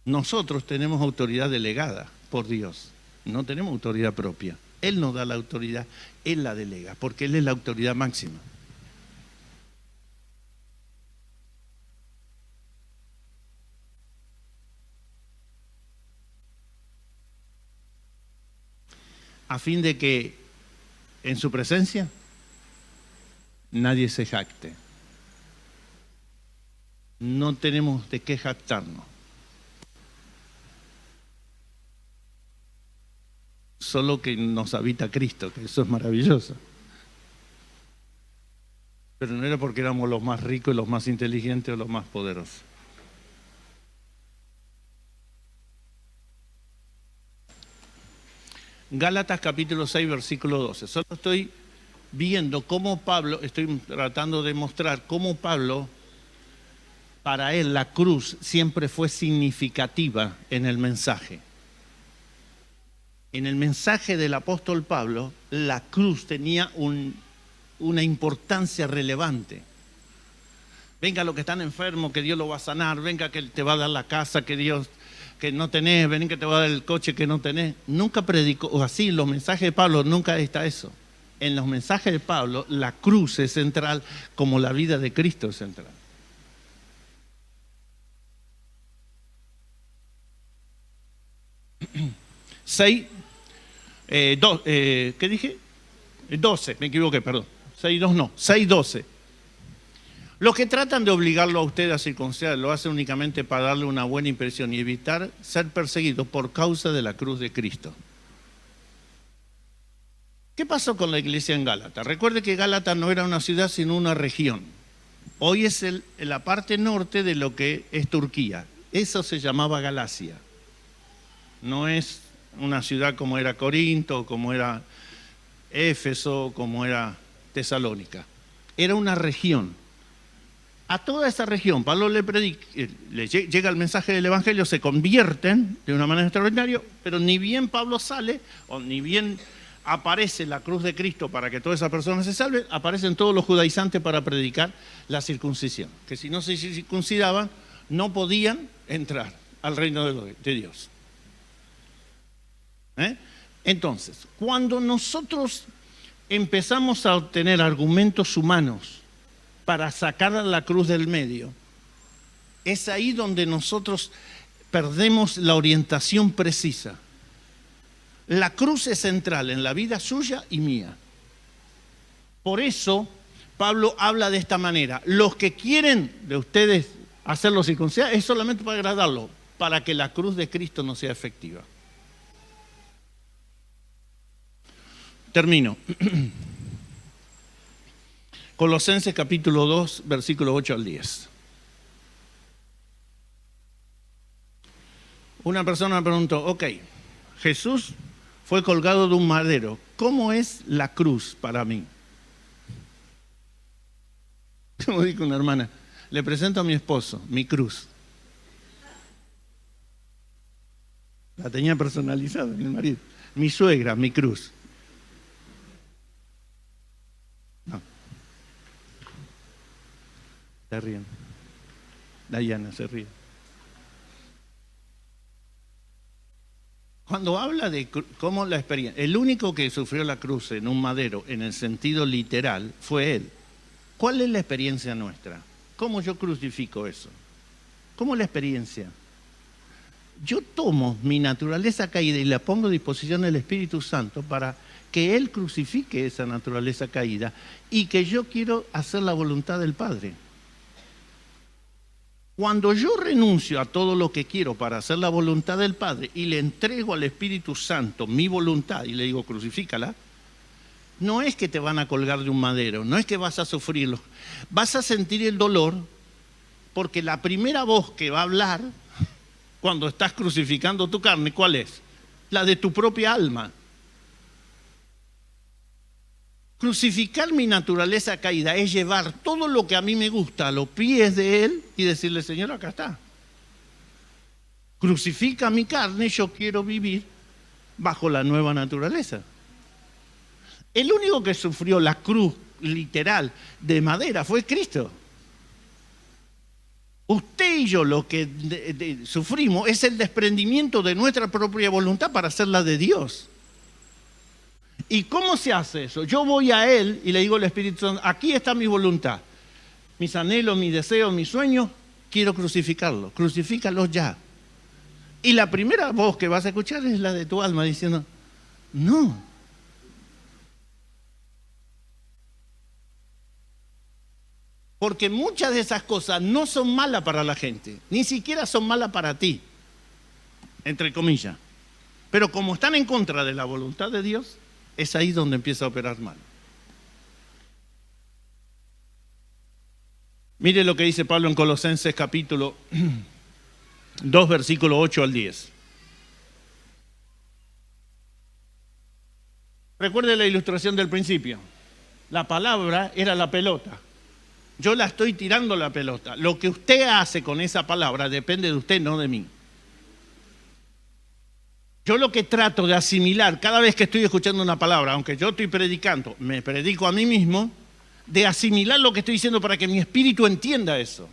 Nosotros tenemos autoridad delegada por Dios. No tenemos autoridad propia. Él nos da la autoridad, Él la delega, porque Él es la autoridad máxima. A fin de que en su presencia nadie se jacte. No tenemos de qué jactarnos. Solo que nos habita Cristo, que eso es maravilloso. Pero no era porque éramos los más ricos, los más inteligentes o los más poderosos. Gálatas capítulo 6, versículo 12. Solo estoy viendo cómo Pablo, estoy tratando de mostrar cómo Pablo, para él la cruz siempre fue significativa en el mensaje. En el mensaje del apóstol Pablo, la cruz tenía una importancia relevante. Venga los que están enfermos, que Dios lo va a sanar. Venga que te va a dar la casa, que Dios que no tenés, vení que te voy a dar el coche que no tenés. Nunca predicó, o así, en los mensajes de Pablo nunca está eso. En los mensajes de Pablo, la cruz es central, como la vida de Cristo es central. ¿Qué dije? 12, me equivoqué, perdón. 6.2 no, 6.12. Los que tratan de obligarlo a usted a circuncidar lo hacen únicamente para darle una buena impresión y evitar ser perseguidos por causa de la cruz de Cristo. ¿Qué pasó con la iglesia en Gálata? Recuerde que Gálata no era una ciudad sino una región. Hoy es la parte norte de lo que es Turquía. Eso se llamaba Galacia. No es una ciudad como era Corinto, como era Éfeso, como era Tesalónica. Era una región. A toda esa región, Pablo le llega el mensaje del Evangelio, se convierten de una manera extraordinaria, pero ni bien Pablo sale, o ni bien aparece la cruz de Cristo para que todas esas personas se salven, aparecen todos los judaizantes para predicar la circuncisión. Que si no se circuncidaban, no podían entrar al reino de Dios. Entonces, cuando nosotros empezamos a obtener argumentos humanos para sacar a la cruz del medio, es ahí donde nosotros perdemos la orientación precisa. La cruz es central en la vida suya y mía. Por eso Pablo habla de esta manera. Los que quieren de ustedes hacerlo circuncidar es solamente para agradarlo, para que la cruz de Cristo no sea efectiva. Termino. Colosenses capítulo 2, versículo 8 al 10. Una persona me preguntó, ok, Jesús fue colgado de un madero, ¿cómo es la cruz para mí? Como dijo una hermana, le presento a mi esposo, mi cruz. La tenía personalizada, mi marido. Mi suegra, mi cruz. No. Se ríen. Dayana se ríe. Cuando habla de cómo la experiencia, el único que sufrió la cruz en un madero en el sentido literal fue él. ¿Cuál es la experiencia nuestra? ¿Cómo yo crucifico eso? ¿Cómo es la experiencia? Yo tomo mi naturaleza caída y la pongo a disposición del Espíritu Santo para que Él crucifique esa naturaleza caída y que yo quiero hacer la voluntad del Padre. Cuando yo renuncio a todo lo que quiero para hacer la voluntad del Padre y le entrego al Espíritu Santo mi voluntad y le digo crucifícala, no es que te van a colgar de un madero, no es que vas a sufrirlo, vas a sentir el dolor porque la primera voz que va a hablar cuando estás crucificando tu carne, ¿cuál es? La de tu propia alma. Crucificar mi naturaleza caída es llevar todo lo que a mí me gusta a los pies de Él y decirle, Señor, acá está. Crucifica mi carne, yo quiero vivir bajo la nueva naturaleza. El único que sufrió la cruz literal de madera fue Cristo. Usted y yo lo que sufrimos es el desprendimiento de nuestra propia voluntad para hacer la de Dios. ¿Y cómo se hace eso? Yo voy a Él y le digo al Espíritu Santo, aquí está mi voluntad, mis anhelos, mis deseos, mis sueños, quiero crucificarlos, crucifícalos ya. Y la primera voz que vas a escuchar es la de tu alma diciendo, no. Porque muchas de esas cosas no son malas para la gente, ni siquiera son malas para ti, entre comillas. Pero como están en contra de la voluntad de Dios, es ahí donde empieza a operar mal. Mire lo que dice Pablo en Colosenses capítulo 2, versículo 8 al 10. Recuerde la ilustración del principio. La palabra era la pelota. Yo la estoy tirando la pelota. Lo que usted hace con esa palabra depende de usted, no de mí. Yo lo que trato de asimilar cada vez que estoy escuchando una palabra, aunque yo estoy predicando, me predico a mí mismo, de asimilar lo que estoy diciendo para que mi espíritu entienda eso.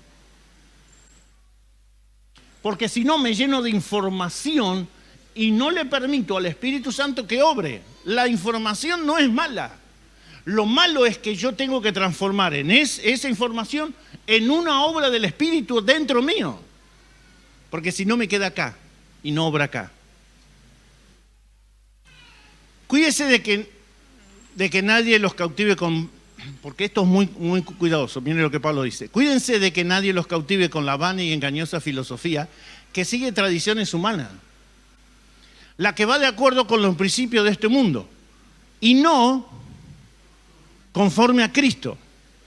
Porque si no me lleno de información y no le permito al Espíritu Santo que obre. La información no es mala. Lo malo es que yo tengo que transformar esa información en una obra del Espíritu dentro mío. Porque si no me queda acá y no obra acá. Cuídese de que nadie los cautive con... Porque esto es muy, muy cuidadoso, miren lo que Pablo dice. Cuídense de que nadie los cautive con la vana y engañosa filosofía que sigue tradiciones humanas. La que va de acuerdo con los principios de este mundo. Y no conforme a Cristo.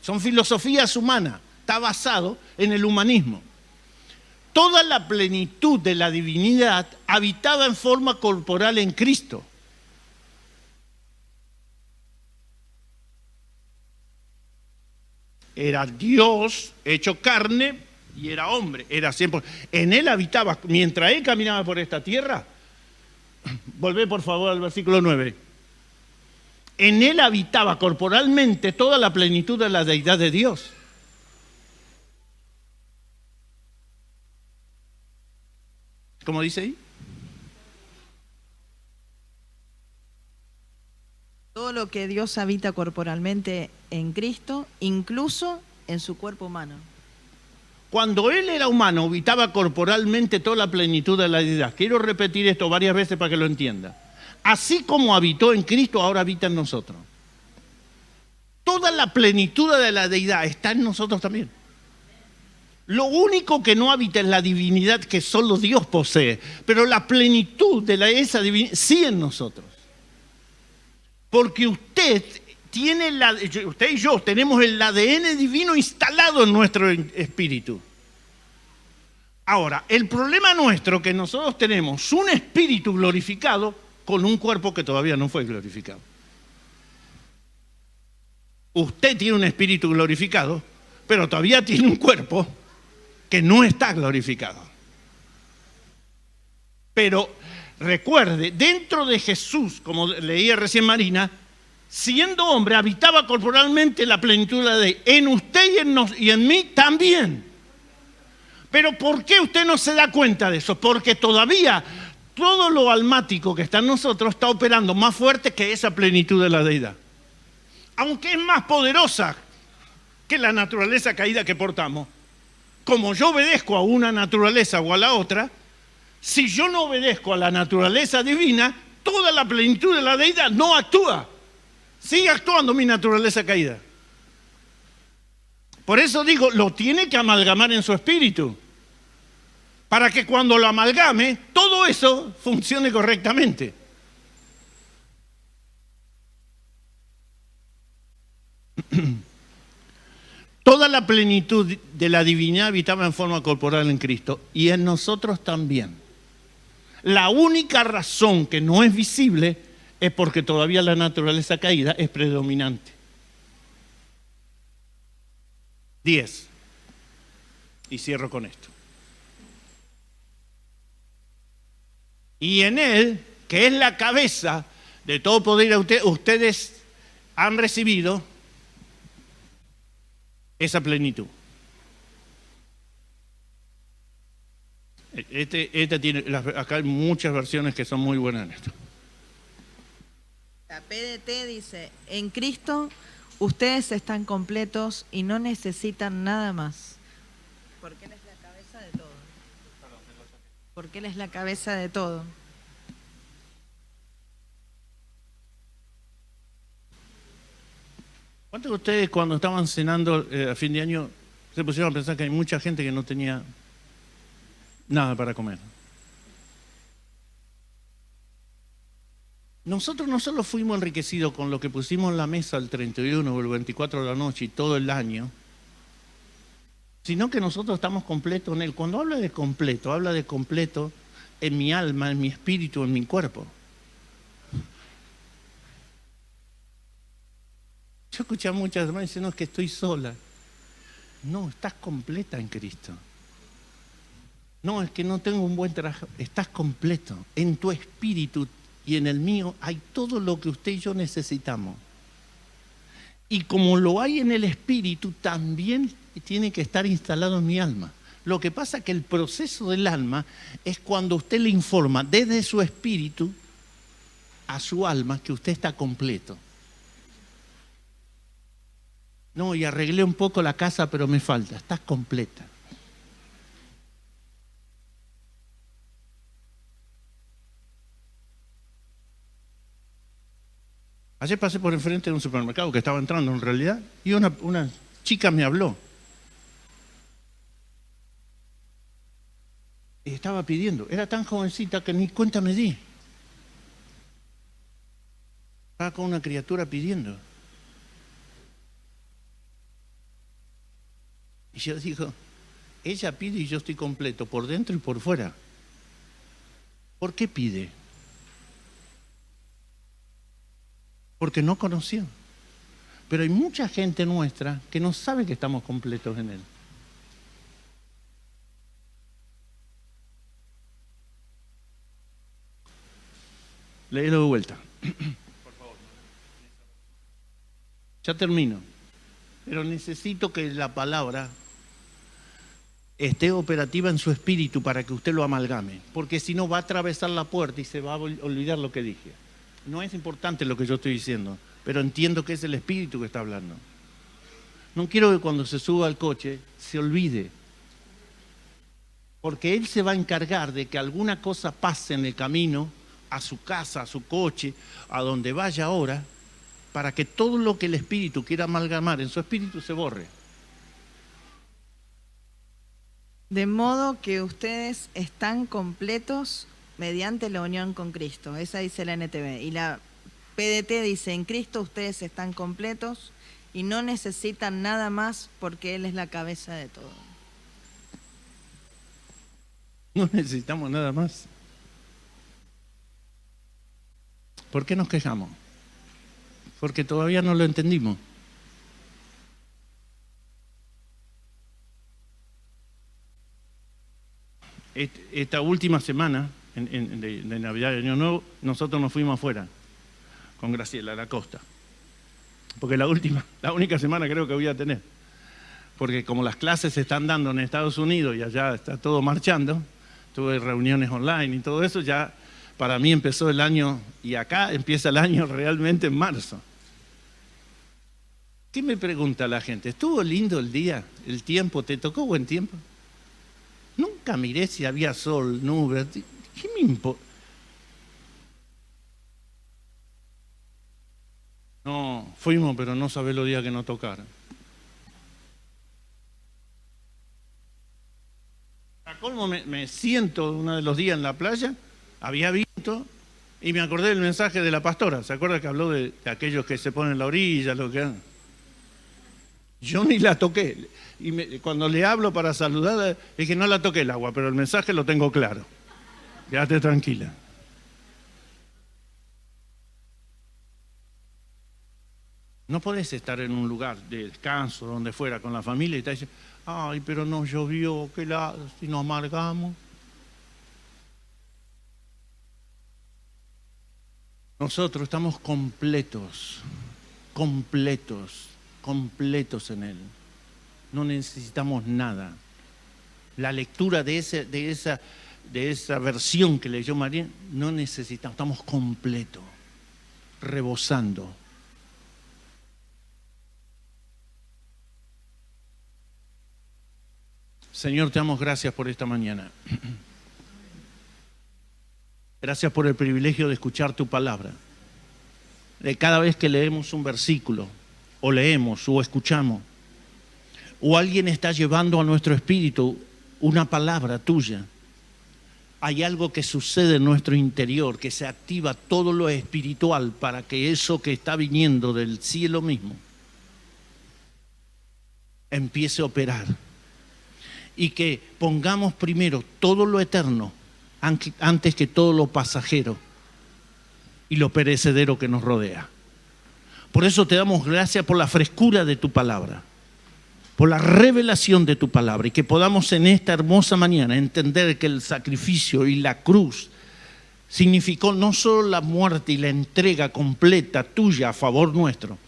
Son filosofías humanas. Está basado en el humanismo. Toda la plenitud de la divinidad habitaba en forma corporal en Cristo. Era Dios hecho carne y era hombre. Era siempre. En él habitaba, mientras él caminaba por esta tierra. Volvé por favor al versículo 9. En él habitaba corporalmente toda la plenitud de la deidad de Dios. ¿Cómo dice ahí? Todo lo que Dios habita corporalmente en Cristo, incluso en su cuerpo humano. Cuando él era humano, habitaba corporalmente toda la plenitud de la deidad. Quiero repetir esto varias veces para que lo entienda. Así como habitó en Cristo, ahora habita en nosotros. Toda la plenitud de la deidad está en nosotros también. Lo único que no habita es la divinidad que solo Dios posee, pero la plenitud de esa divinidad sí en nosotros. Porque usted y yo tenemos el ADN divino instalado en nuestro espíritu. Ahora, el problema nuestro es que nosotros tenemos un espíritu glorificado con un cuerpo que todavía no fue glorificado. Usted tiene un espíritu glorificado, pero todavía tiene un cuerpo que no está glorificado. Pero recuerde, dentro de Jesús, como leía recién Marina, siendo hombre, habitaba corporalmente la plenitud de la ley. En usted y en mí también. Pero ¿por qué usted no se da cuenta de eso? Porque todavía todo lo almático que está en nosotros está operando más fuerte que esa plenitud de la deidad. Aunque es más poderosa que la naturaleza caída que portamos. Como yo obedezco a una naturaleza o a la otra, si yo no obedezco a la naturaleza divina, toda la plenitud de la deidad no actúa. Sigue actuando mi naturaleza caída. Por eso digo, lo tiene que amalgamar en su espíritu. Para que cuando lo amalgame, todo eso funcione correctamente. Toda la plenitud de la divinidad habitaba en forma corporal en Cristo y en nosotros también. La única razón que no es visible es porque todavía la naturaleza caída es predominante. 10. Y cierro con esto. Y en él, que es la cabeza de todo poder, ustedes han recibido esa plenitud. Acá hay muchas versiones que son muy buenas en esto. La PDT dice, en Cristo ustedes están completos y no necesitan nada más. Porque Él es la cabeza de todo. Porque Él es la cabeza de todo. ¿Cuántos de ustedes cuando estaban cenando a fin de año se pusieron a pensar que hay mucha gente que no tenía nada para comer? Nosotros no solo fuimos enriquecidos con lo que pusimos en la mesa el 31 o el 24 de la noche y todo el año, sino que nosotros estamos completos en Él. Cuando habla de completo en mi alma, en mi espíritu, en mi cuerpo. Yo escuché a muchas hermanas diciendo, no, es que estoy sola. No, estás completa en Cristo. No, es que no tengo un buen trabajo. Estás completo. En tu espíritu y en el mío hay todo lo que usted y yo necesitamos. Y como lo hay en el espíritu, también tiene que estar instalado en mi alma. Lo que pasa es que el proceso del alma es cuando usted le informa desde su espíritu a su alma que usted está completo. No, y arreglé un poco la casa, pero me falta. Estás completa. Ayer pasé por enfrente de un supermercado que estaba entrando en realidad y una chica me habló. Y estaba pidiendo. Era tan jovencita que ni cuenta me di. Estaba con una criatura pidiendo. Y yo digo, ella pide y yo estoy completo, por dentro y por fuera. ¿Por qué pide? Porque no conoció. Pero hay mucha gente nuestra que no sabe que estamos completos en Él. Léelo de vuelta. Por favor. Ya termino. Pero necesito que la palabra esté operativa en su espíritu para que usted lo amalgame. Porque si no va a atravesar la puerta y se va a olvidar lo que dije. No es importante lo que yo estoy diciendo, pero entiendo que es el espíritu que está hablando. No quiero que cuando se suba al coche se olvide. Porque Él se va a encargar de que alguna cosa pase en el camino, a su casa, a su coche, a donde vaya ahora, para que todo lo que el espíritu quiera amalgamar en su espíritu se borre. De modo que ustedes están completos mediante la unión con Cristo. Esa dice la NTV. Y la PDT dice, en Cristo ustedes están completos y no necesitan nada más porque Él es la cabeza de todo. No necesitamos nada más. ¿Por qué nos quejamos? Porque todavía no lo entendimos. Esta última semana de Navidad y Año Nuevo, nosotros nos fuimos afuera con Graciela a la costa. Porque la única semana creo que voy a tener. Porque como las clases se están dando en Estados Unidos y allá está todo marchando, tuve reuniones online y todo eso, ya para mí empezó el año, y acá empieza el año realmente en marzo. ¿Qué me pregunta la gente? ¿Estuvo lindo el día, el tiempo? ¿Te tocó buen tiempo? Nunca miré si había sol, nubes. ¿Qué me importa? No, fuimos, pero no sabés los días que nos tocaron. A colmo me siento uno de los días en la playa, había viento, y me acordé del mensaje de la pastora. ¿Se acuerda que habló de aquellos que se ponen en la orilla, lo que hagan? Yo ni la toqué. Y cuando le hablo para saludarla, es que no la toqué el agua, pero el mensaje lo tengo claro. Quédate tranquila. No podés estar en un lugar de descanso, donde fuera, con la familia y te dicen, ay, pero no llovió, que si nos amargamos. Nosotros estamos completos en Él. No necesitamos nada. La lectura de esa versión que leyó María, no necesitamos, estamos completos, rebosando. Señor, te damos gracias por esta mañana. Gracias por el privilegio de escuchar tu palabra. De cada vez que leemos un versículo, o leemos, o escuchamos, o alguien está llevando a nuestro espíritu una palabra tuya, hay algo que sucede en nuestro interior, que se activa todo lo espiritual para que eso que está viniendo del cielo mismo empiece a operar. Y que pongamos primero todo lo eterno antes que todo lo pasajero y lo perecedero que nos rodea. Por eso te damos gracias por la frescura de tu palabra, por la revelación de tu palabra, y que podamos en esta hermosa mañana entender que el sacrificio y la cruz significó no solo la muerte y la entrega completa tuya a favor nuestro,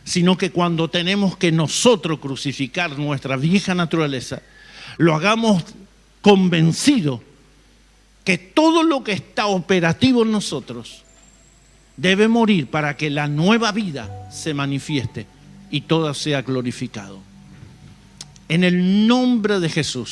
sino que cuando tenemos que nosotros crucificar nuestra vieja naturaleza, lo hagamos convencido que todo lo que está operativo en nosotros debe morir para que la nueva vida se manifieste y todo sea glorificado. En el nombre de Jesús.